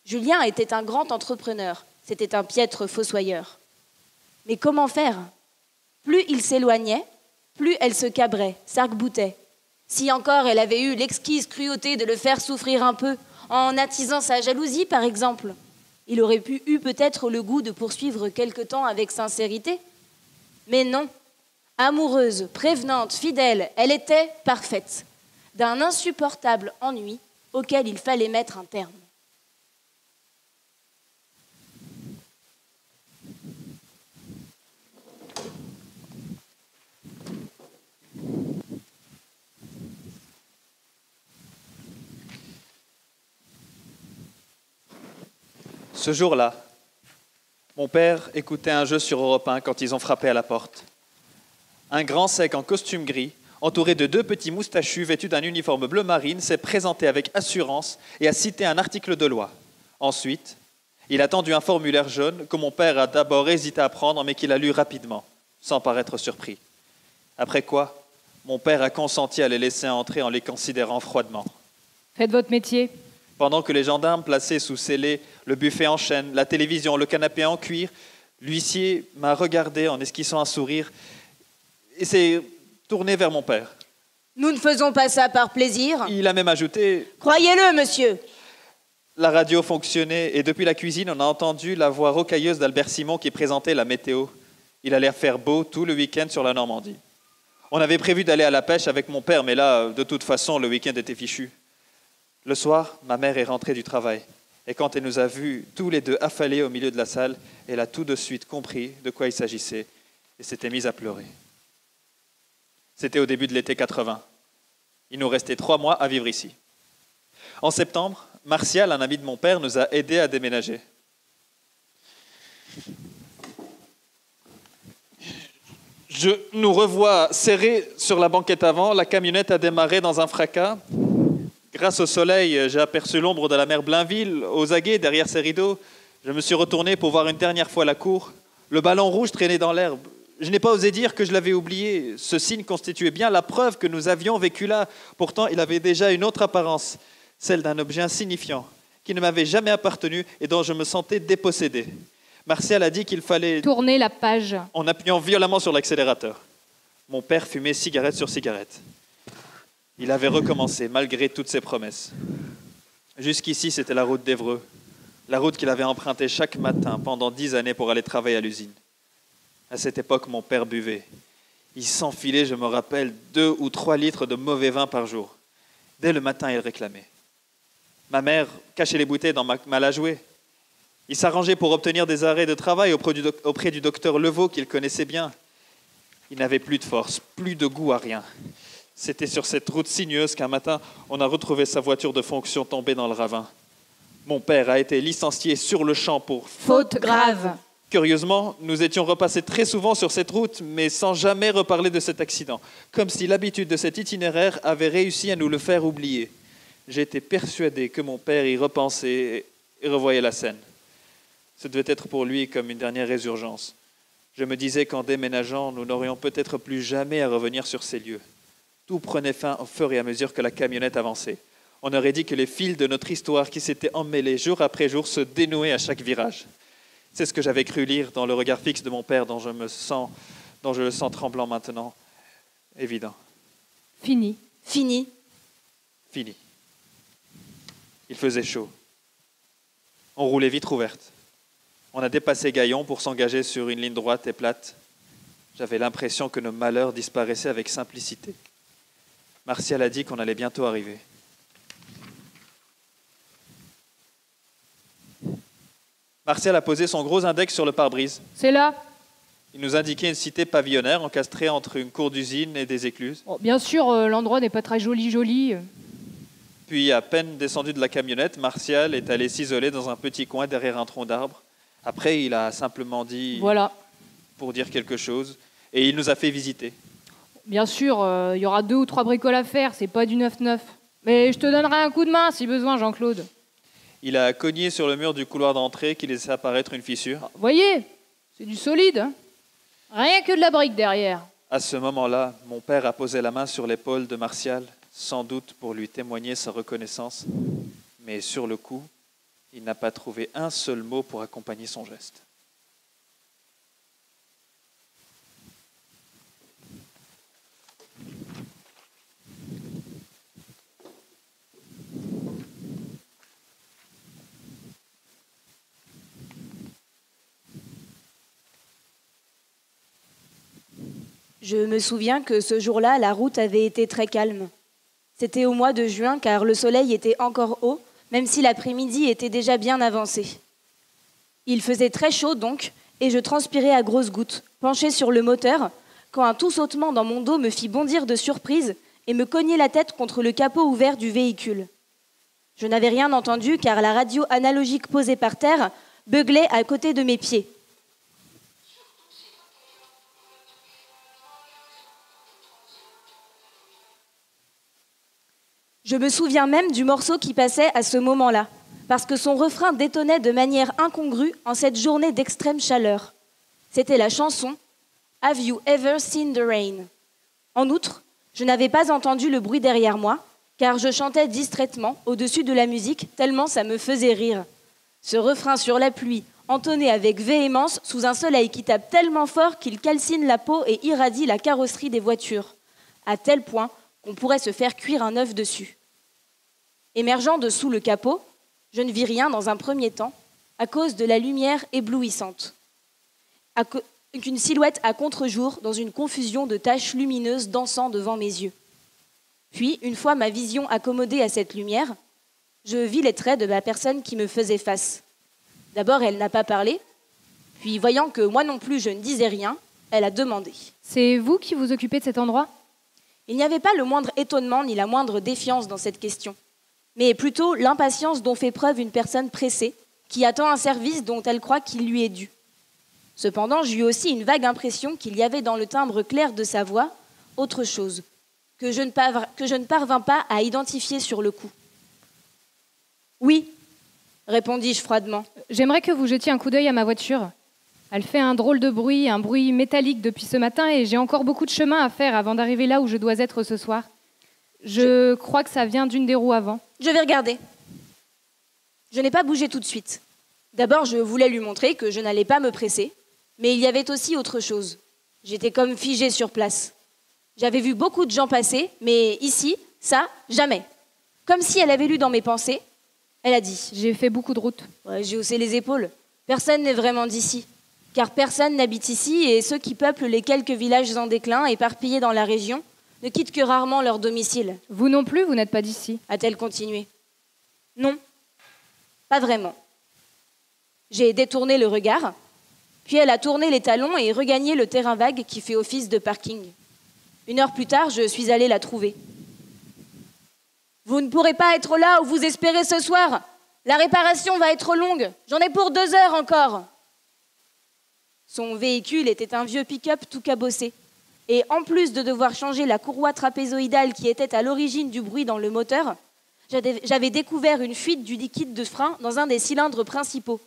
Julien était un grand entrepreneur, c'était un piètre fossoyeur. Mais comment faire ? Plus il s'éloignait, plus elle se cabrait, s'arc-boutait. Si encore elle avait eu l'exquise cruauté de le faire souffrir un peu, en attisant sa jalousie par exemple, il aurait eu peut-être le goût de poursuivre quelque temps avec sincérité. Mais non, amoureuse, prévenante, fidèle, elle était parfaite, d'un insupportable ennui auquel il fallait mettre un terme. Ce jour-là, mon père écoutait un jeu sur Europe 1 quand ils ont frappé à la porte. Un grand sec en costume gris, entouré de 2 petits moustachus vêtus d'un uniforme bleu marine, s'est présenté avec assurance et a cité un article de loi. Ensuite, il a tendu un formulaire jaune que mon père a d'abord hésité à prendre, mais qu'il a lu rapidement, sans paraître surpris. Après quoi, mon père a consenti à les laisser entrer en les considérant froidement. Faites votre métier. Pendant que les gendarmes plaçaient sous scellé le buffet en chêne, la télévision, le canapé en cuir, l'huissier m'a regardé en esquissant un sourire et s'est tourné vers mon père. Nous ne faisons pas ça par plaisir. Il a même ajouté « Croyez-le, monsieur !» La radio fonctionnait et depuis la cuisine, on a entendu la voix rocailleuse d'Albert Simon qui présentait la météo. Il allait faire beau tout le week-end sur la Normandie. On avait prévu d'aller à la pêche avec mon père, mais là, de toute façon, le week-end était fichu. Le soir, ma mère est rentrée du travail. Et quand elle nous a vus tous les deux affalés au milieu de la salle, elle a tout de suite compris de quoi il s'agissait et s'était mise à pleurer. C'était au début de l'été 80. Il nous restait 3 mois à vivre ici. En septembre, Martial, un ami de mon père, nous a aidés à déménager. Je nous revois serrés sur la banquette avant. La camionnette a démarré dans un fracas. Grâce au soleil, j'ai aperçu l'ombre de la mer Blainville aux aguets derrière ses rideaux. Je me suis retourné pour voir une dernière fois la cour. Le ballon rouge traînait dans l'herbe. Je n'ai pas osé dire que je l'avais oublié. Ce signe constituait bien la preuve que nous avions vécu là. Pourtant, il avait déjà une autre apparence, celle d'un objet insignifiant, qui ne m'avait jamais appartenu et dont je me sentais dépossédé. Martial a dit qu'il fallait tourner la page en appuyant violemment sur l'accélérateur. Mon père fumait cigarette sur cigarette. Il avait recommencé, malgré toutes ses promesses. Jusqu'ici, c'était la route d'Évreux, la route qu'il avait empruntée chaque matin pendant 10 années pour aller travailler à l'usine. À cette époque, mon père buvait. Il s'enfilait, je me rappelle, 2 ou 3 litres de mauvais vin par jour. Dès le matin, il réclamait. Ma mère cachait les bouteilles dans ma malle à jouer. Il s'arrangeait pour obtenir des arrêts de travail auprès du docteur Levaux, qu'il connaissait bien. Il n'avait plus de force, plus de goût à rien. C'était sur cette route sinueuse qu'un matin, on a retrouvé sa voiture de fonction tombée dans le ravin. Mon père a été licencié sur le champ pour faute grave. Curieusement, nous étions repassés très souvent sur cette route, mais sans jamais reparler de cet accident, comme si l'habitude de cet itinéraire avait réussi à nous le faire oublier. J'étais persuadé que mon père y repensait et revoyait la scène. Ce devait être pour lui comme une dernière résurgence. Je me disais qu'en déménageant, nous n'aurions peut-être plus jamais à revenir sur ces lieux. Tout prenait fin au fur et à mesure que la camionnette avançait. On aurait dit que les fils de notre histoire qui s'étaient emmêlés jour après jour se dénouaient à chaque virage. C'est ce que j'avais cru lire dans le regard fixe de mon père dont je le sens tremblant maintenant. Évident. Fini. Fini. Fini. Il faisait chaud. On roulait vitre ouverte. On a dépassé Gaillon pour s'engager sur une ligne droite et plate. J'avais l'impression que nos malheurs disparaissaient avec simplicité. Martial a dit qu'on allait bientôt arriver. Martial a posé son gros index sur le pare-brise. C'est là. Il nous indiquait une cité pavillonnaire encastrée entre une cour d'usine et des écluses. Bon, bien sûr, l'endroit n'est pas très joli. Puis, à peine descendu de la camionnette, Martial est allé s'isoler dans un petit coin derrière un tronc d'arbre. Après, il a simplement dit voilà. Pour dire quelque chose et il nous a fait visiter. Bien sûr, il y aura 2 ou 3 bricoles à faire, c'est pas du 9-9. Mais je te donnerai un coup de main si besoin, Jean-Claude. Il a cogné sur le mur du couloir d'entrée qui laissait apparaître une fissure. Voyez, c'est du solide. Hein. Rien que de la brique derrière. À ce moment-là, mon père a posé la main sur l'épaule de Martial, sans doute pour lui témoigner sa reconnaissance. Mais sur le coup, il n'a pas trouvé un seul mot pour accompagner son geste. Je me souviens que ce jour-là, la route avait été très calme. C'était au mois de juin car le soleil était encore haut, même si l'après-midi était déjà bien avancé. Il faisait très chaud donc, et je transpirais à grosses gouttes, penchée sur le moteur, quand un tout sautement dans mon dos me fit bondir de surprise et me cogner la tête contre le capot ouvert du véhicule. Je n'avais rien entendu car la radio analogique posée par terre beuglaient à côté de mes pieds. Je me souviens même du morceau qui passait à ce moment-là, parce que son refrain détonnait de manière incongrue en cette journée d'extrême chaleur. C'était la chanson « Have you ever seen the rain ?» En outre, je n'avais pas entendu le bruit derrière moi, car je chantais distraitement au-dessus de la musique, tellement ça me faisait rire. Ce refrain sur la pluie, entonné avec véhémence sous un soleil qui tape tellement fort qu'il calcine la peau et irradie la carrosserie des voitures, à tel point qu'on pourrait se faire cuire un œuf dessus. Émergeant de sous le capot, je ne vis rien dans un premier temps, à cause de la lumière éblouissante. Une silhouette à contre-jour dans une confusion de taches lumineuses dansant devant mes yeux. Puis, une fois ma vision accommodée à cette lumière, je vis les traits de la personne qui me faisait face. D'abord, elle n'a pas parlé, puis voyant que moi non plus je ne disais rien, elle a demandé. « C'est vous qui vous occupez de cet endroit ?» Il n'y avait pas le moindre étonnement ni la moindre défiance dans cette question, mais plutôt l'impatience dont fait preuve une personne pressée, qui attend un service dont elle croit qu'il lui est dû. Cependant, j'eus aussi une vague impression qu'il y avait dans le timbre clair de sa voix autre chose, que je ne parvins pas à identifier sur le coup. « Oui », répondis-je froidement. « J'aimerais que vous jetiez un coup d'œil à ma voiture. Elle fait un drôle de bruit, un bruit métallique depuis ce matin et j'ai encore beaucoup de chemin à faire avant d'arriver là où je dois être ce soir. Je crois que ça vient d'une des roues avant. » Je vais regarder. Je n'ai pas bougé tout de suite. D'abord, je voulais lui montrer que je n'allais pas me presser, mais il y avait aussi autre chose. J'étais comme figée sur place. J'avais vu beaucoup de gens passer, mais ici, ça, jamais. Comme si elle avait lu dans mes pensées, elle a dit. J'ai fait beaucoup de routes. Ouais, j'ai haussé les épaules. Personne n'est vraiment d'ici. Car personne n'habite ici et ceux qui peuplent les quelques villages en déclin éparpillés dans la région ne quittent que rarement leur domicile. Vous non plus, vous n'êtes pas d'ici. A-t-elle continué? Non, pas vraiment. J'ai détourné le regard, puis elle a tourné les talons et regagné le terrain vague qui fait office de parking. 1 heure plus tard, je suis allée la trouver. « Vous ne pourrez pas être là où vous espérez ce soir. La réparation va être longue. J'en ai pour 2 heures encore. » Son véhicule était un vieux pick-up tout cabossé. Et en plus de devoir changer la courroie trapézoïdale qui était à l'origine du bruit dans le moteur, j'avais découvert une fuite du liquide de frein dans un des cylindres principaux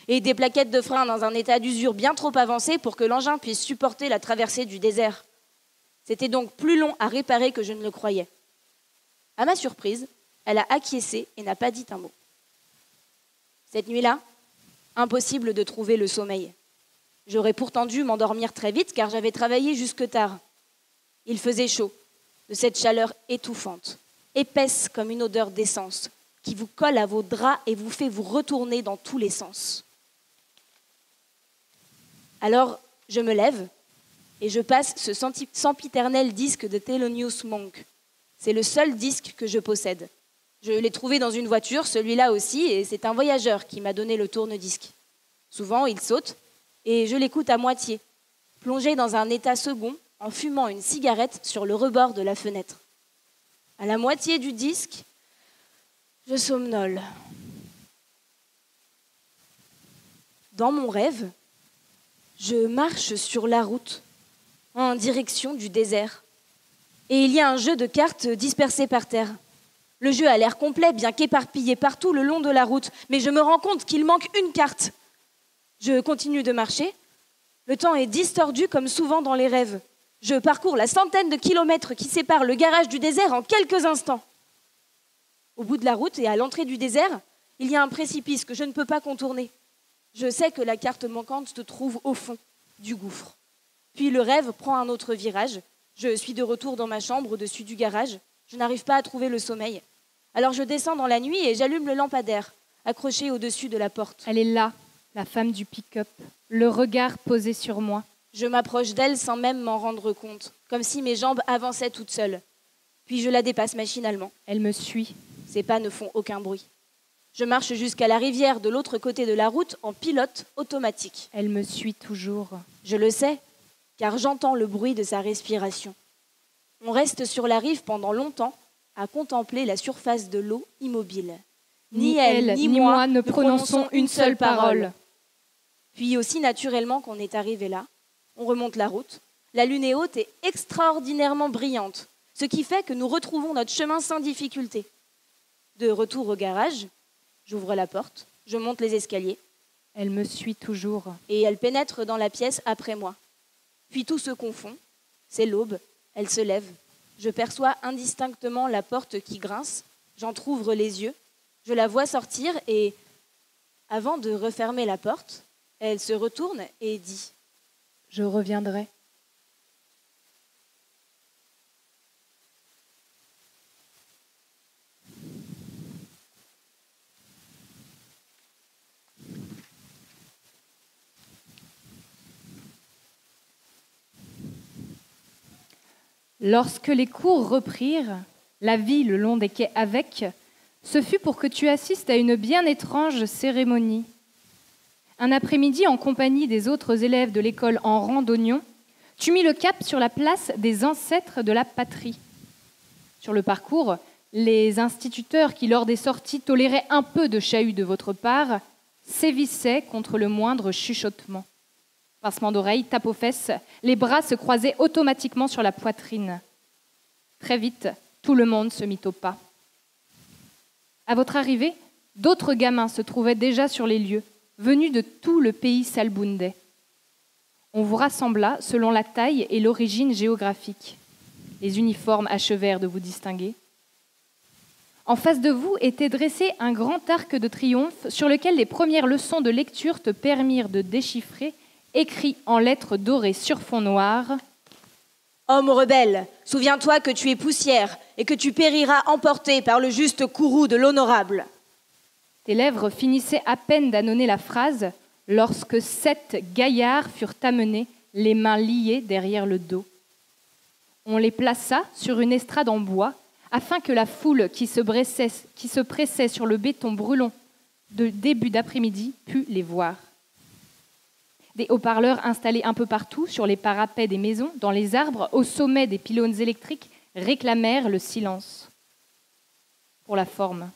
et des plaquettes de frein dans un état d'usure bien trop avancé pour que l'engin puisse supporter la traversée du désert. C'était donc plus long à réparer que je ne le croyais. À ma surprise, elle a acquiescé et n'a pas dit un mot. Cette nuit-là, impossible de trouver le sommeil. J'aurais pourtant dû m'endormir très vite car j'avais travaillé jusque tard. Il faisait chaud, de cette chaleur étouffante, épaisse comme une odeur d'essence, qui vous colle à vos draps et vous fait vous retourner dans tous les sens. Alors, je me lève et je passe ce sempiternel disque de Thelonious Monk. C'est le seul disque que je possède. Je l'ai trouvé dans une voiture, celui-là aussi, et c'est un voyageur qui m'a donné le tourne-disque. Souvent, il saute, et je l'écoute à moitié, plongé dans un état second, en fumant une cigarette sur le rebord de la fenêtre. À la moitié du disque, je somnole. Dans mon rêve, je marche sur la route, en direction du désert. Et il y a un jeu de cartes dispersé par terre. Le jeu a l'air complet, bien qu'éparpillé partout le long de la route, mais je me rends compte qu'il manque une carte. Je continue de marcher. Le temps est distordu comme souvent dans les rêves. Je parcours la centaine de kilomètres qui séparent le garage du désert en quelques instants. Au bout de la route et à l'entrée du désert, il y a un précipice que je ne peux pas contourner. Je sais que la carte manquante se trouve au fond du gouffre. Puis le rêve prend un autre virage. Je suis de retour dans ma chambre au-dessus du garage. Je n'arrive pas à trouver le sommeil. Alors je descends dans la nuit et j'allume le lampadaire, accroché au-dessus de la porte. Elle est là, la femme du pick-up, le regard posé sur moi. Je m'approche d'elle sans même m'en rendre compte, comme si mes jambes avançaient toutes seules. Puis je la dépasse machinalement. Elle me suit. Ses pas ne font aucun bruit. Je marche jusqu'à la rivière de l'autre côté de la route en pilote automatique. Elle me suit toujours. Je le sais, car j'entends le bruit de sa respiration. On reste sur la rive pendant longtemps à contempler la surface de l'eau immobile. Ni elle, ni moi ne prononçons une seule parole. Puis aussi naturellement qu'on est arrivé là, on remonte la route. La lune est haute et extraordinairement brillante, ce qui fait que nous retrouvons notre chemin sans difficulté. De retour au garage, j'ouvre la porte, je monte les escaliers. Elle me suit toujours. Et elle pénètre dans la pièce après moi. Puis tout se confond, c'est l'aube, elle se lève. Je perçois indistinctement la porte qui grince, j'entr'ouvre les yeux, je la vois sortir et, avant de refermer la porte, elle se retourne et dit « Je reviendrai. » Lorsque les cours reprirent, la vie le long des quais avec, ce fut pour que tu assistes à une bien étrange cérémonie. Un après-midi, en compagnie des autres élèves de l'école en rang d'oignons, tu mis le cap sur la place des ancêtres de la patrie. Sur le parcours, les instituteurs qui, lors des sorties, toléraient un peu de chahut de votre part, sévissaient contre le moindre chuchotement. Pincement d'oreilles, tape aux fesses, les bras se croisaient automatiquement sur la poitrine. Très vite, tout le monde se mit au pas. À votre arrivée, d'autres gamins se trouvaient déjà sur les lieux, venus de tout le pays salboundais. On vous rassembla selon la taille et l'origine géographique. Les uniformes achevèrent de vous distinguer. En face de vous était dressé un grand arc de triomphe sur lequel les premières leçons de lecture te permirent de déchiffrer, écrit en lettres dorées sur fond noir. « Homme rebelle, souviens-toi que tu es poussière et que tu périras emporté par le juste courroux de l'honorable. » Tes lèvres finissaient à peine d'annoncer la phrase lorsque 7 gaillards furent amenés, les mains liées derrière le dos. On les plaça sur une estrade en bois afin que la foule qui se pressait sur le béton brûlant de début d'après-midi pût les voir. Des haut-parleurs installés un peu partout, sur les parapets des maisons, dans les arbres, au sommet des pylônes électriques, réclamèrent le silence. Pour la forme,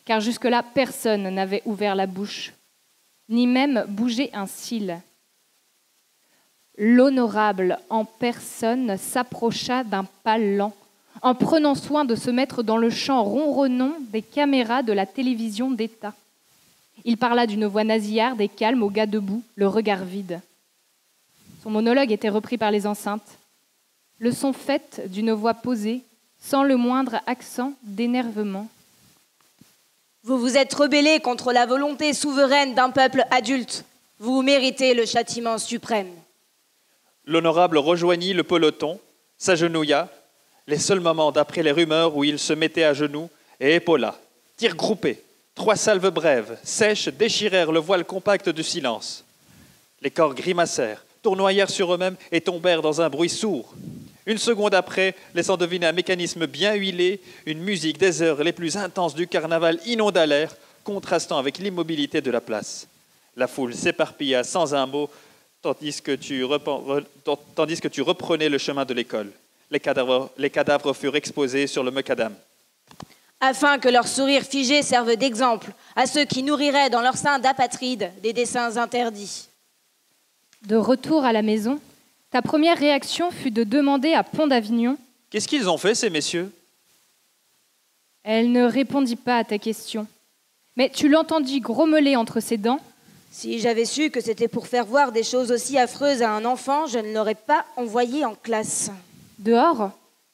car jusque-là, personne n'avait ouvert la bouche, ni même bougé un cil. L'honorable en personne s'approcha d'un pas lent, en prenant soin de se mettre dans le champ ronronnant des caméras de la télévision d'État. Il parla d'une voix nasillarde et calme au gars debout, le regard vide. Son monologue était repris par les enceintes. Le son fait d'une voix posée, sans le moindre accent d'énervement. « Vous vous êtes rebellés contre la volonté souveraine d'un peuple adulte. Vous méritez le châtiment suprême. » L'honorable rejoignit le peloton, s'agenouilla, les seuls moments d'après les rumeurs où il se mettait à genoux, et épaula. Tir groupé. 3 salves brèves, sèches, déchirèrent le voile compact du silence. Les corps grimacèrent, tournoyèrent sur eux-mêmes et tombèrent dans un bruit sourd. Une seconde après, laissant deviner un mécanisme bien huilé, une musique des heures les plus intenses du carnaval inonda l'air, contrastant avec l'immobilité de la place. La foule s'éparpilla sans un mot, tandis que tu reprenais le chemin de l'école. Les cadavres furent exposés sur le macadam. Afin que leurs sourires figés servent d'exemple à ceux qui nourriraient dans leur sein d'apatrides des desseins interdits. De retour à la maison, ta première réaction fut de demander à Pont d'Avignon « Qu'est-ce qu'ils ont fait, ces messieurs ?» Elle ne répondit pas à ta question, mais tu l'entendis grommeler entre ses dents. « Si j'avais su que c'était pour faire voir des choses aussi affreuses à un enfant, je ne l'aurais pas envoyé en classe. » Dehors,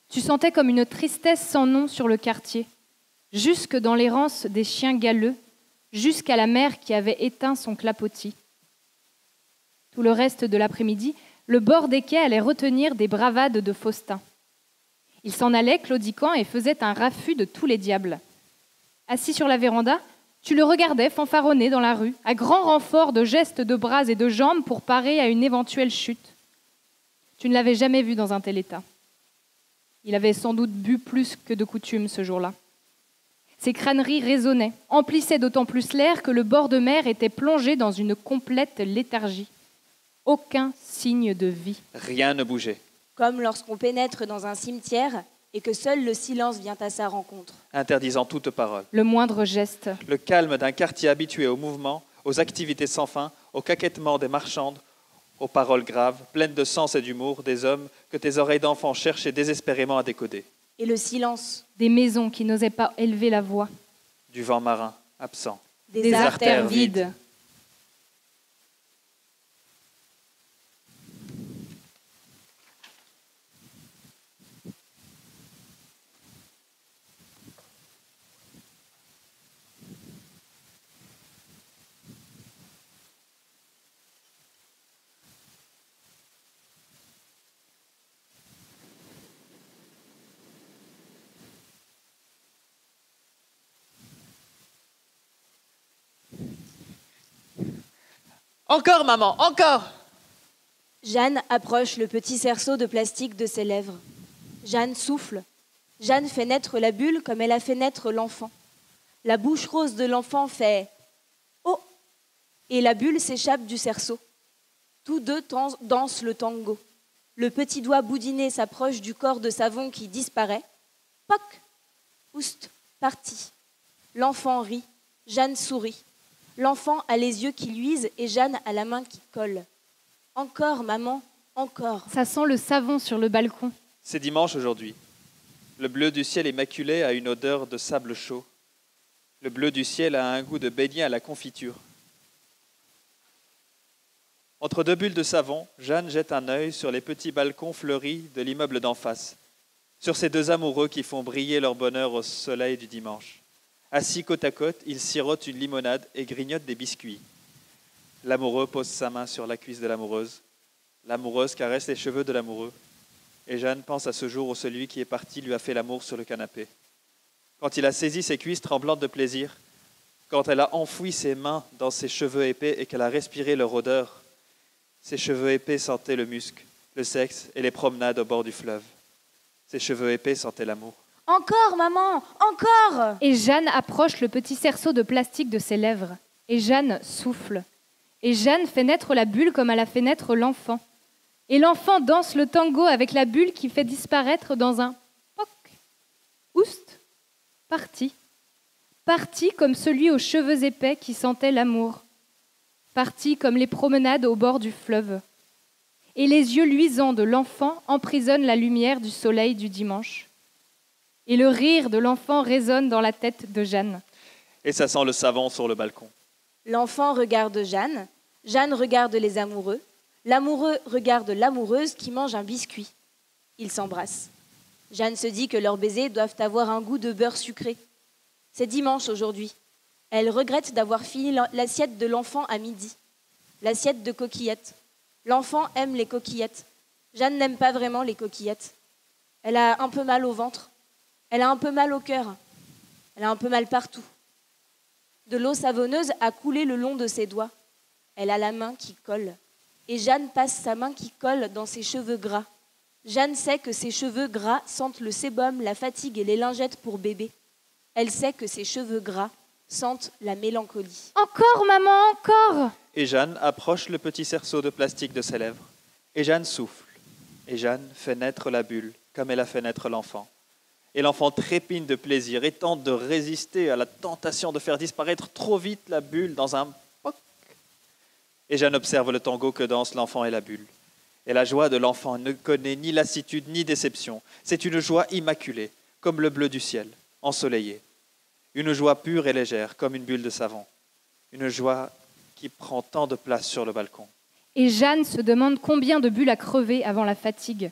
tu sentais comme une tristesse sans nom sur le quartier. Jusque dans l'errance des chiens galeux, jusqu'à la mère qui avait éteint son clapotis. Tout le reste de l'après-midi, le bord des quais allait retenir des bravades de Faustin. Il s'en allait, claudiquant, et faisait un raffut de tous les diables. Assis sur la véranda, tu le regardais fanfaronner dans la rue, à grand renfort de gestes de bras et de jambes pour parer à une éventuelle chute. Tu ne l'avais jamais vu dans un tel état. Il avait sans doute bu plus que de coutume ce jour-là. Ses crâneries résonnaient, emplissaient d'autant plus l'air que le bord de mer était plongé dans une complète léthargie. Aucun signe de vie. Rien ne bougeait. Comme lorsqu'on pénètre dans un cimetière et que seul le silence vient à sa rencontre. Interdisant toute parole. Le moindre geste. Le calme d'un quartier habitué au mouvement, aux activités sans fin, au caquettement des marchandes, aux paroles graves, pleines de sens et d'humour des hommes que tes oreilles d'enfant cherchaient désespérément à décoder. Et le silence. Des maisons qui n'osaient pas élever la voix. Du vent marin absent. Des artères vides. Encore, maman, encore! Jeanne approche le petit cerceau de plastique de ses lèvres. Jeanne souffle. Jeanne fait naître la bulle comme elle a fait naître l'enfant. La bouche rose de l'enfant fait « Oh !» et la bulle s'échappe du cerceau. Tous deux dansent le tango. Le petit doigt boudiné s'approche du corps de savon qui disparaît. Poc! Oust! Parti. L'enfant rit. Jeanne sourit. L'enfant a les yeux qui luisent et Jeanne a la main qui colle. Encore, maman, encore. Ça sent le savon sur le balcon. C'est dimanche aujourd'hui. Le bleu du ciel immaculé a une odeur de sable chaud. Le bleu du ciel a un goût de beignet à la confiture. Entre deux bulles de savon, Jeanne jette un œil sur les petits balcons fleuris de l'immeuble d'en face, sur ces deux amoureux qui font briller leur bonheur au soleil du dimanche. Assis côte à côte, ils sirotent une limonade et grignotent des biscuits. L'amoureux pose sa main sur la cuisse de l'amoureuse. L'amoureuse caresse les cheveux de l'amoureux. Et Jeanne pense à ce jour où celui qui est parti lui a fait l'amour sur le canapé. Quand il a saisi ses cuisses tremblantes de plaisir, quand elle a enfoui ses mains dans ses cheveux épais et qu'elle a respiré leur odeur, ses cheveux épais sentaient le musc, le sexe et les promenades au bord du fleuve. Ses cheveux épais sentaient l'amour. Encore, maman, encore! Et Jeanne approche le petit cerceau de plastique de ses lèvres. Et Jeanne souffle. Et Jeanne fait naître la bulle comme elle a fait naître l'enfant. Et l'enfant danse le tango avec la bulle qui fait disparaître dans un poc. Oust. Parti. Parti comme celui aux cheveux épais qui sentait l'amour. Parti comme les promenades au bord du fleuve. Et les yeux luisants de l'enfant emprisonnent la lumière du soleil du dimanche. Et le rire de l'enfant résonne dans la tête de Jeanne. Et ça sent le savon sur le balcon. L'enfant regarde Jeanne. Jeanne regarde les amoureux. L'amoureux regarde l'amoureuse qui mange un biscuit. Ils s'embrassent. Jeanne se dit que leurs baisers doivent avoir un goût de beurre sucré. C'est dimanche aujourd'hui. Elle regrette d'avoir fini l'assiette de l'enfant à midi. L'assiette de coquillettes. L'enfant aime les coquillettes. Jeanne n'aime pas vraiment les coquillettes. Elle a un peu mal au ventre. Elle a un peu mal au cœur. Elle a un peu mal partout. De l'eau savonneuse a coulé le long de ses doigts. Elle a la main qui colle. Et Jeanne passe sa main qui colle dans ses cheveux gras. Jeanne sait que ses cheveux gras sentent le sébum, la fatigue et les lingettes pour bébé. Elle sait que ses cheveux gras sentent la mélancolie. Encore, maman, encore! Et Jeanne approche le petit cerceau de plastique de ses lèvres. Et Jeanne souffle. Et Jeanne fait naître la bulle, comme elle a fait naître l'enfant. Et l'enfant trépigne de plaisir et tente de résister à la tentation de faire disparaître trop vite la bulle dans un poc. Et Jeanne observe le tango que dansent l'enfant et la bulle. Et la joie de l'enfant ne connaît ni lassitude ni déception. C'est une joie immaculée, comme le bleu du ciel, ensoleillé. Une joie pure et légère, comme une bulle de savon. Une joie qui prend tant de place sur le balcon. Et Jeanne se demande combien de bulles a crevé avant la fatigue,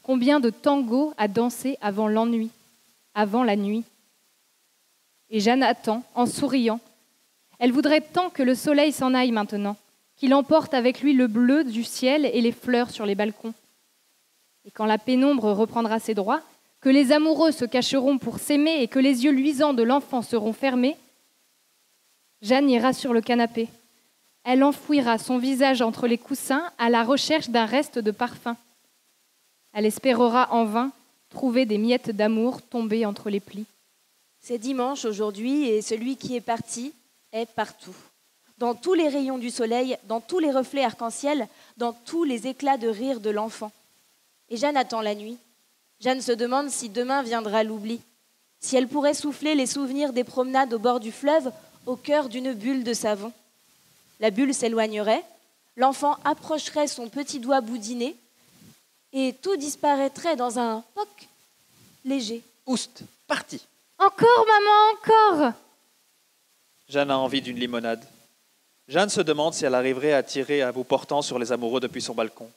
combien de tangos a dansé avant l'ennui, avant la nuit. Et Jeanne attend, en souriant. Elle voudrait tant que le soleil s'en aille maintenant, qu'il emporte avec lui le bleu du ciel et les fleurs sur les balcons. Et quand la pénombre reprendra ses droits, que les amoureux se cacheront pour s'aimer et que les yeux luisants de l'enfant seront fermés, Jeanne ira sur le canapé. Elle enfouira son visage entre les coussins à la recherche d'un reste de parfum. Elle espérera en vain trouver des miettes d'amour tombées entre les plis. C'est dimanche aujourd'hui et celui qui est parti est partout. Dans tous les rayons du soleil, dans tous les reflets arc-en-ciel, dans tous les éclats de rire de l'enfant. Et Jeanne attend la nuit. Jeanne se demande si demain viendra l'oubli, si elle pourrait souffler les souvenirs des promenades au bord du fleuve au cœur d'une bulle de savon. La bulle s'éloignerait, l'enfant approcherait son petit doigt boudiné et tout disparaîtrait dans un poc léger. Oust, parti. Encore, maman, encore! Jeanne a envie d'une limonade. Jeanne se demande si elle arriverait à tirer à bout portant sur les amoureux depuis son balcon.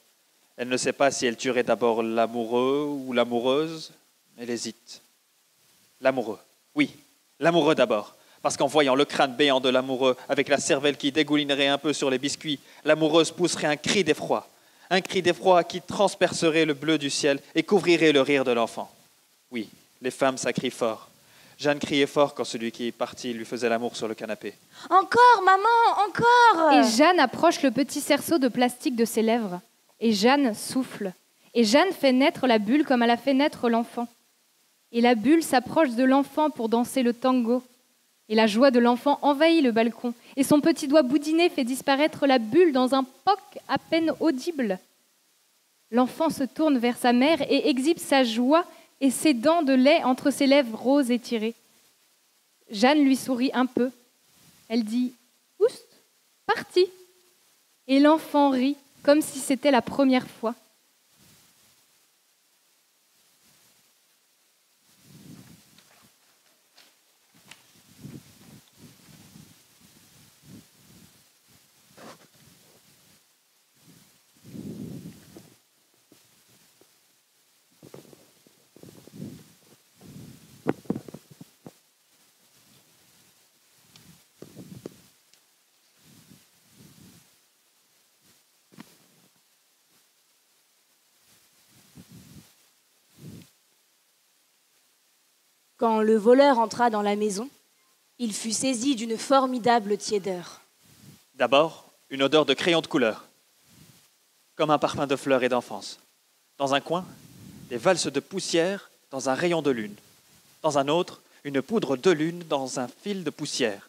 Elle ne sait pas si elle tuerait d'abord l'amoureux ou l'amoureuse. Elle hésite. L'amoureux, oui, l'amoureux d'abord. Parce qu'en voyant le crâne béant de l'amoureux, avec la cervelle qui dégoulinerait un peu sur les biscuits, l'amoureuse pousserait un cri d'effroi. Un cri d'effroi qui transpercerait le bleu du ciel et couvrirait le rire de l'enfant. Oui, les femmes, ça crie fort. Jeanne criait fort quand celui qui est parti lui faisait l'amour sur le canapé. Encore, maman, encore! Et Jeanne approche le petit cerceau de plastique de ses lèvres. Et Jeanne souffle. Et Jeanne fait naître la bulle comme elle a fait naître l'enfant. Et la bulle s'approche de l'enfant pour danser le tango. Et la joie de l'enfant envahit le balcon. Et son petit doigt boudiné fait disparaître la bulle dans un poc à peine audible. L'enfant se tourne vers sa mère et exhibe sa joie et ses dents de lait entre ses lèvres roses étirées. Jeanne lui sourit un peu. Elle dit « Oust, parti !» Et l'enfant rit comme si c'était la première fois. Quand le voleur entra dans la maison, il fut saisi d'une formidable tiédeur. D'abord, une odeur de crayon de couleur, comme un parfum de fleurs et d'enfance. Dans un coin, des valses de poussière dans un rayon de lune. Dans un autre, une poudre de lune dans un fil de poussière.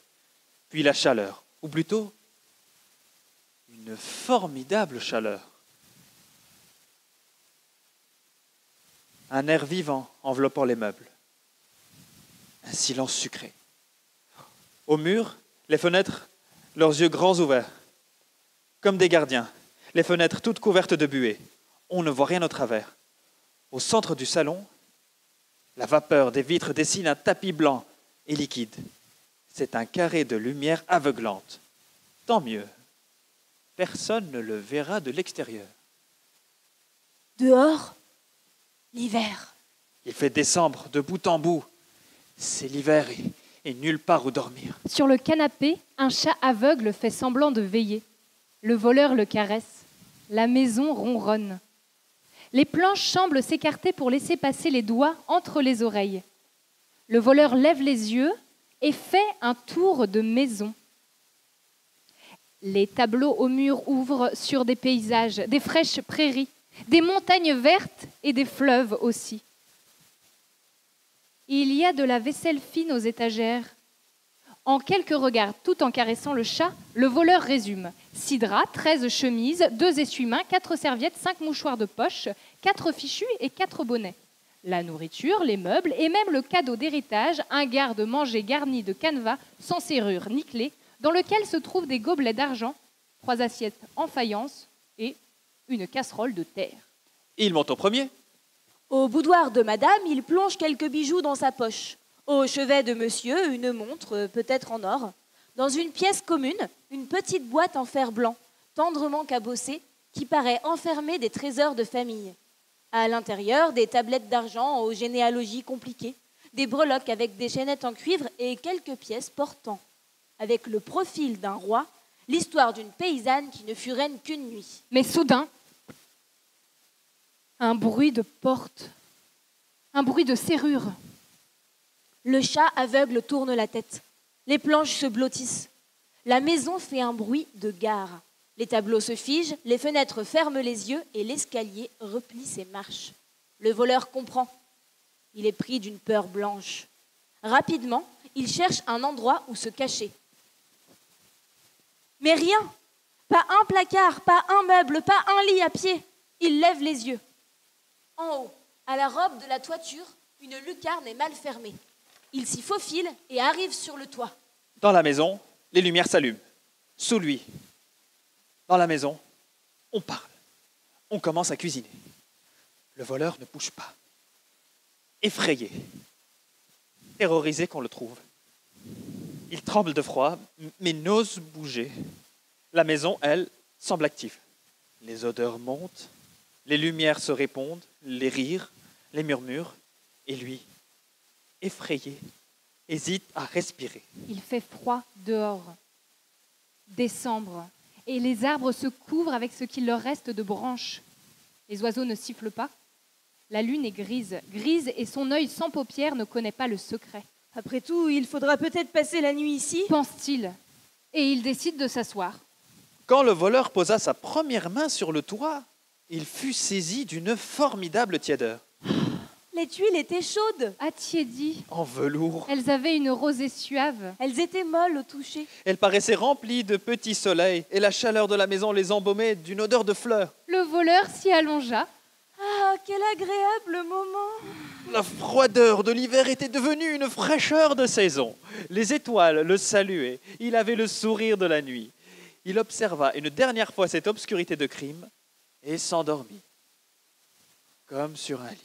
Puis la chaleur, ou plutôt, une formidable chaleur. Un air vivant enveloppant les meubles. Un silence sucré. Au mur, les fenêtres, leurs yeux grands ouverts, comme des gardiens, les fenêtres toutes couvertes de buée. On ne voit rien au travers. Au centre du salon, la vapeur des vitres dessine un tapis blanc et liquide. C'est un carré de lumière aveuglante. Tant mieux. Personne ne le verra de l'extérieur. Dehors, l'hiver. Il fait décembre de bout en bout. C'est l'hiver et nulle part où dormir. Sur le canapé, un chat aveugle fait semblant de veiller. Le voleur le caresse. La maison ronronne. Les planches semblent s'écarter pour laisser passer les doigts entre les oreilles. Le voleur lève les yeux et fait un tour de maison. Les tableaux au mur ouvrent sur des paysages, des fraîches prairies, des montagnes vertes et des fleuves aussi. Il y a de la vaisselle fine aux étagères. En quelques regards, tout en caressant le chat, le voleur résume. 6 draps, 13 chemises, 2 essuie-mains, 4 serviettes, 5 mouchoirs de poche, 4 fichus et 4 bonnets. La nourriture, les meubles et même le cadeau d'héritage, un garde-manger garni de canevas sans serrure ni clé, dans lequel se trouvent des gobelets d'argent, 3 assiettes en faïence et une casserole de terre. Il monte au premier. Au boudoir de madame, il plonge quelques bijoux dans sa poche. Au chevet de monsieur, une montre, peut-être en or. Dans une pièce commune, une petite boîte en fer blanc, tendrement cabossée, qui paraît enfermer des trésors de famille. À l'intérieur, des tablettes d'argent aux généalogies compliquées, des breloques avec des chaînettes en cuivre et quelques pièces portant, avec le profil d'un roi, l'histoire d'une paysanne qui ne fut reine qu'une nuit. Mais soudain, un bruit de porte, un bruit de serrure. Le chat aveugle tourne la tête. Les planches se blottissent. La maison fait un bruit de gare. Les tableaux se figent, les fenêtres ferment les yeux et l'escalier replie ses marches. Le voleur comprend. Il est pris d'une peur blanche. Rapidement, il cherche un endroit où se cacher. Mais rien. Pas un placard, pas un meuble, pas un lit à pied. Il lève les yeux. En haut, à la robe de la toiture, une lucarne est mal fermée. Il s'y faufile et arrive sur le toit. Dans la maison, les lumières s'allument. Sous lui, dans la maison, on parle. On commence à cuisiner. Le voleur ne bouge pas. Effrayé, terrorisé qu'on le trouve. Il tremble de froid, mais n'ose bouger. La maison, elle, semble active. Les odeurs montent, les lumières se répondent, les rires, les murmures, et lui, effrayé, hésite à respirer. Il fait froid dehors. Décembre. Et les arbres se couvrent avec ce qu'il leur reste de branches. Les oiseaux ne sifflent pas. La lune est grise. Grise et son œil sans paupières ne connaît pas le secret. Après tout, il faudra peut-être passer la nuit ici. Pense-t-il. Et il décide de s'asseoir. Quand le voleur posa sa première main sur le toit, il fut saisi d'une formidable tiédeur. Les tuiles étaient chaudes. Attiédies. En velours. Elles avaient une rosée suave. Elles étaient molles au toucher. Elles paraissaient remplies de petits soleils, et la chaleur de la maison les embaumait d'une odeur de fleurs. Le voleur s'y allongea. Ah, quel agréable moment! La froideur de l'hiver était devenue une fraîcheur de saison. Les étoiles le saluaient. Il avait le sourire de la nuit. Il observa une dernière fois cette obscurité de crime et s'endormit, comme sur un lit.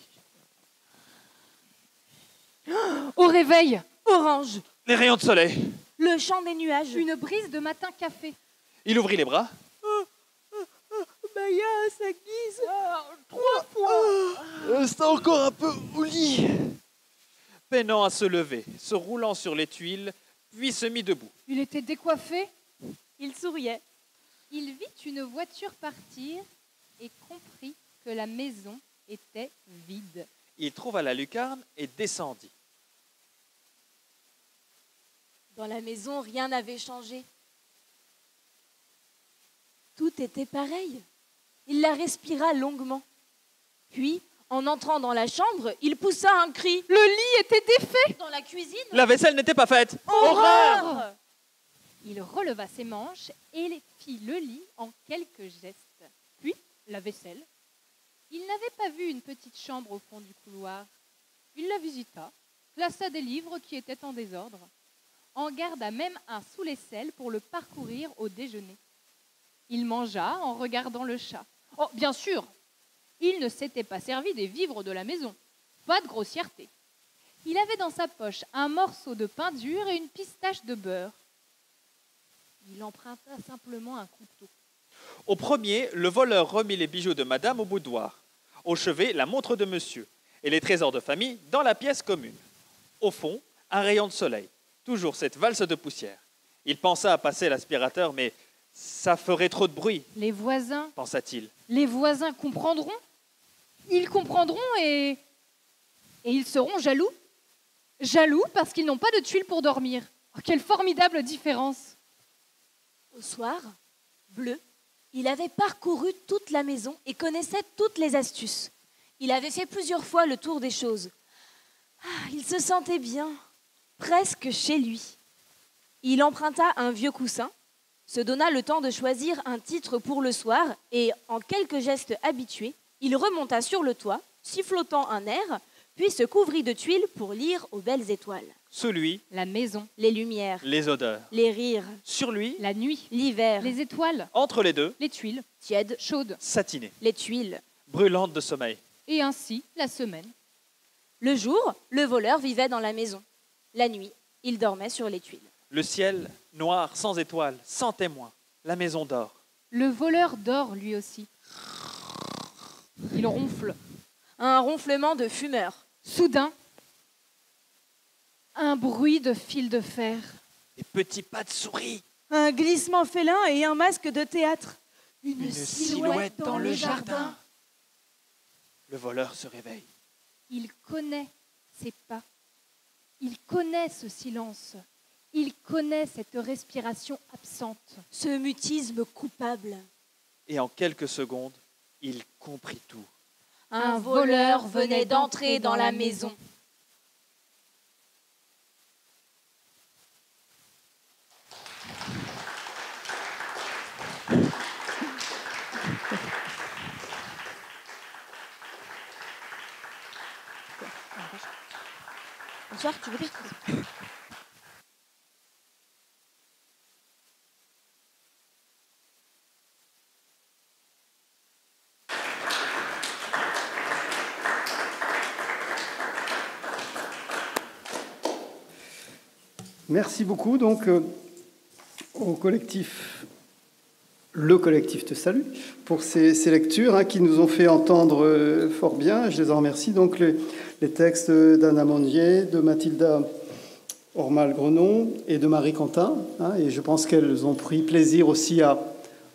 Au réveil, Orange, Les rayons de soleil. le chant des nuages. une brise de matin café. Il ouvrit les bras. Maya, ça guise. 3 fois. C'est encore un peu au lit. Peinant à se lever, se roulant sur les tuiles, puis se mit debout. Il était décoiffé. Il souriait. Il vit une voiture partir et comprit que la maison était vide. Il trouva la lucarne et descendit. Dans la maison, rien n'avait changé. Tout était pareil. Il la respira longuement. Puis, en entrant dans la chambre, il poussa un cri. Le lit était défait. Dans la cuisine, La vaisselle n'était pas faite. horreur! Il releva ses manches et fit le lit en quelques gestes. Puis, la vaisselle. Il n'avait pas vu une petite chambre au fond du couloir. Il la visita, classa des livres qui étaient en désordre, en garda même un sous l'aisselle pour le parcourir au déjeuner. Il mangea en regardant le chat. Oh, bien sûr, il ne s'était pas servi des vivres de la maison. Pas de grossièreté. Il avait dans sa poche un morceau de pain dur et une pistache de beurre. Il emprunta simplement un couteau. Au premier, le voleur remit les bijoux de madame au boudoir. Au chevet, la montre de monsieur. Et les trésors de famille dans la pièce commune. Au fond, un rayon de soleil. Toujours cette valse de poussière. Il pensa à passer l'aspirateur, mais ça ferait trop de bruit, Les voisins comprendront. Ils comprendront et ils seront jaloux. Jaloux parce qu'ils n'ont pas de tuiles pour dormir. Oh, quelle formidable différence. Au soir, Bleu, il avait parcouru toute la maison et connaissait toutes les astuces. Il avait fait plusieurs fois le tour des choses. Il se sentait bien, presque chez lui. Il emprunta un vieux coussin, se donna le temps de choisir un titre pour le soir et, en quelques gestes habitués, il remonta sur le toit, sifflotant un air, puis se couvrit de tuiles pour lire aux belles étoiles. Sous lui, La maison, Les lumières, les odeurs. les rires, Sur lui, la nuit, l'hiver, les étoiles, entre les deux, les tuiles, tièdes, chaudes, satinée, les tuiles. brûlante de sommeil. et ainsi la semaine. Le jour, le voleur vivait dans la maison. La nuit, il dormait sur les tuiles. Le ciel, noir, sans étoiles, sans témoins. La maison dort. Le voleur dort lui aussi. Il ronfle. Un ronflement de fumeur. Soudain, un bruit de fil de fer. Des petits pas de souris. Un glissement félin et un masque de théâtre. Une silhouette dans le jardin. Le voleur se réveille. Il connaît ses pas. Il connaît ce silence. Il connaît cette respiration absente. Ce mutisme coupable. Et en quelques secondes, il comprit tout. Un voleur venait d'entrer dans la maison. Bonsoir, tu veux dire? Merci beaucoup donc au collectif, le collectif te salue pour ces lectures qui nous ont fait entendre fort bien. Je les en remercie. Donc les textes d'Anna Monnier, de Mathilda Ormal-Grenon et de Marie Quentin. Et je pense qu'elles ont pris plaisir aussi à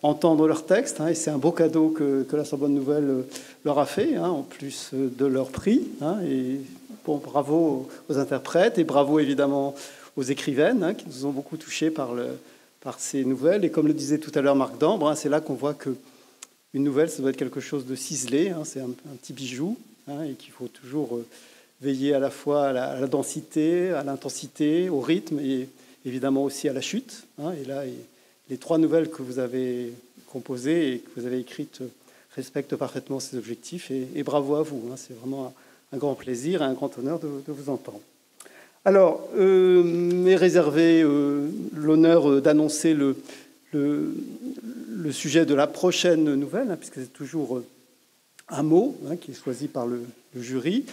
entendre leurs textes. Et c'est un beau cadeau que la Sorbonne Nouvelle leur a fait, en plus de leur prix. Et bon, bravo aux interprètes et bravo évidemment aux écrivaines qui nous ont beaucoup touchés par ces nouvelles. Et comme le disait tout à l'heure Marc Dambre, c'est là qu'on voit qu'une nouvelle, ça doit être quelque chose de ciselé. C'est un petit bijou et qu'il faut toujours veiller à la fois à la densité, à l'intensité, au rythme et évidemment aussi à la chute. Et là, les 3 nouvelles que vous avez composées et que vous avez écrites respectent parfaitement ces objectifs. Et bravo à vous. C'est vraiment un grand plaisir et un grand honneur de vous entendre. Alors, m'est réservé l'honneur d'annoncer le sujet de la prochaine nouvelle, puisque c'est toujours un mot qui est choisi par le jury.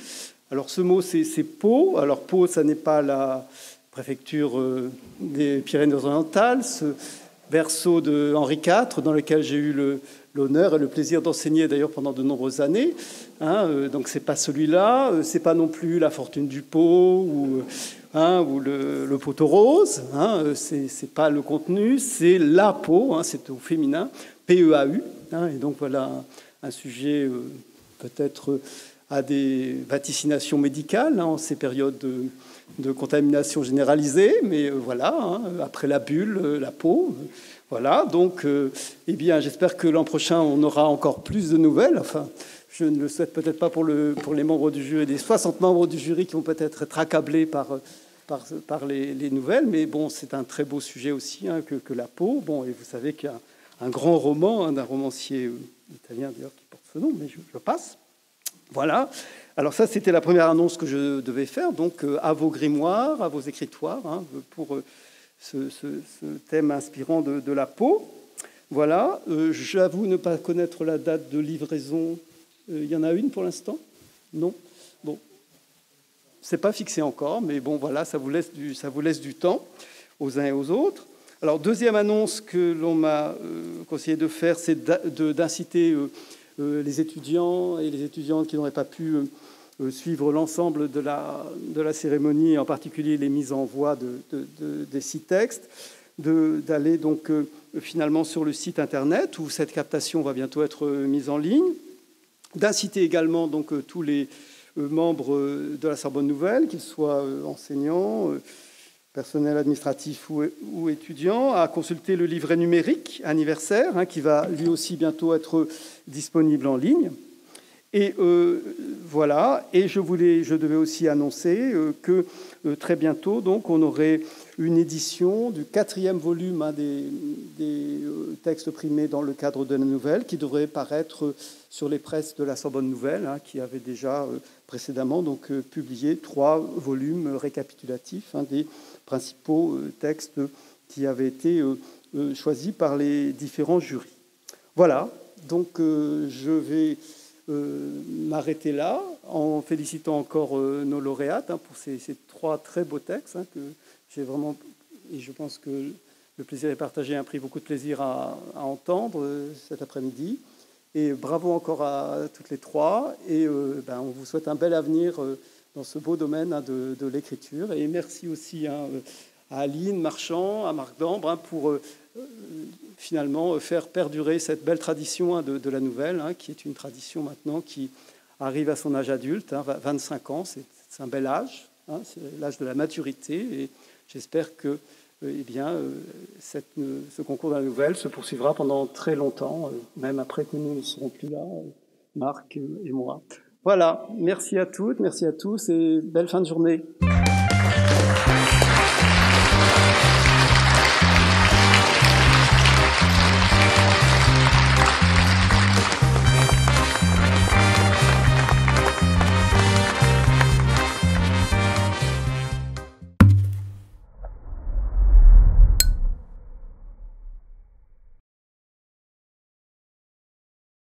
Alors, ce mot, c'est Pau. Alors, Pau, ça n'est pas la préfecture des Pyrénées-Orientales, ce berceau de Henri IV, dans lequel j'ai eu l'honneur et le plaisir d'enseigner d'ailleurs pendant de nombreuses années. Donc c'est pas celui-là, c'est pas non plus la fortune du pot ou le poteau rose. C'est pas le contenu, c'est la peau, c'est au féminin, P-E-A-U. Et donc voilà un sujet peut-être à des vaticinations médicales en ces périodes de contamination généralisée, mais voilà, après la bulle, la peau. Voilà, donc, eh bien, j'espère que l'an prochain, on aura encore plus de nouvelles. Enfin, je ne le souhaite peut-être pas pour les membres du jury, les 60 membres du jury qui vont peut-être être accablés par les nouvelles, mais bon, c'est un très beau sujet aussi que la peau. Bon, et vous savez qu'il y a un grand roman d'un romancier italien d'ailleurs qui porte ce nom, mais je passe. Voilà. Alors ça, c'était la première annonce que je devais faire. Donc, à vos grimoires, à vos écritoires, pour ce thème inspirant de la peau. Voilà. J'avoue ne pas connaître la date de livraison. Il y en a une pour l'instant? Non? Bon. C'est pas fixé encore, mais bon, voilà, ça vous laisse du temps aux uns et aux autres. Alors, deuxième annonce que l'on m'a conseillé de faire, c'est d'inciter les étudiants et les étudiantes qui n'auraient pas pu suivre l'ensemble de la cérémonie, en particulier les mises en voix des 6 textes, d'aller donc finalement sur le site internet où cette captation va bientôt être mise en ligne, d'inciter également donc tous les membres de la Sorbonne Nouvelle, qu'ils soient enseignants, personnel administratif ou étudiants, à consulter le livret numérique anniversaire, qui va lui aussi bientôt être disponible en ligne. Et voilà. Et je devais aussi annoncer que très bientôt, donc, on aurait une édition du 4e volume des textes primés dans le cadre de la nouvelle, qui devrait paraître sur les presses de la Sorbonne Nouvelle, qui avait déjà précédemment donc publié 3 volumes récapitulatifs des principaux textes qui avaient été choisis par les différents jurys. Voilà. Donc je vais m'arrêter là en félicitant encore nos lauréates pour ces 3 très beaux textes que j'ai vraiment, et je pense que le plaisir est partagé, a pris beaucoup de plaisir à entendre cet après-midi. Et bravo encore à toutes les 3. Et on vous souhaite un bel avenir dans ce beau domaine de l'écriture. Et merci aussi à Aline Marchand, à Marc Dambre pour finalement faire perdurer cette belle tradition de la nouvelle, qui est une tradition maintenant qui arrive à son âge adulte, 25 ans, c'est un bel âge, c'est l'âge de la maturité. Et j'espère que ce concours de la nouvelle se poursuivra pendant très longtemps, même après que nous ne serons plus là, Marc et moi. Voilà, merci à toutes, merci à tous et belle fin de journée.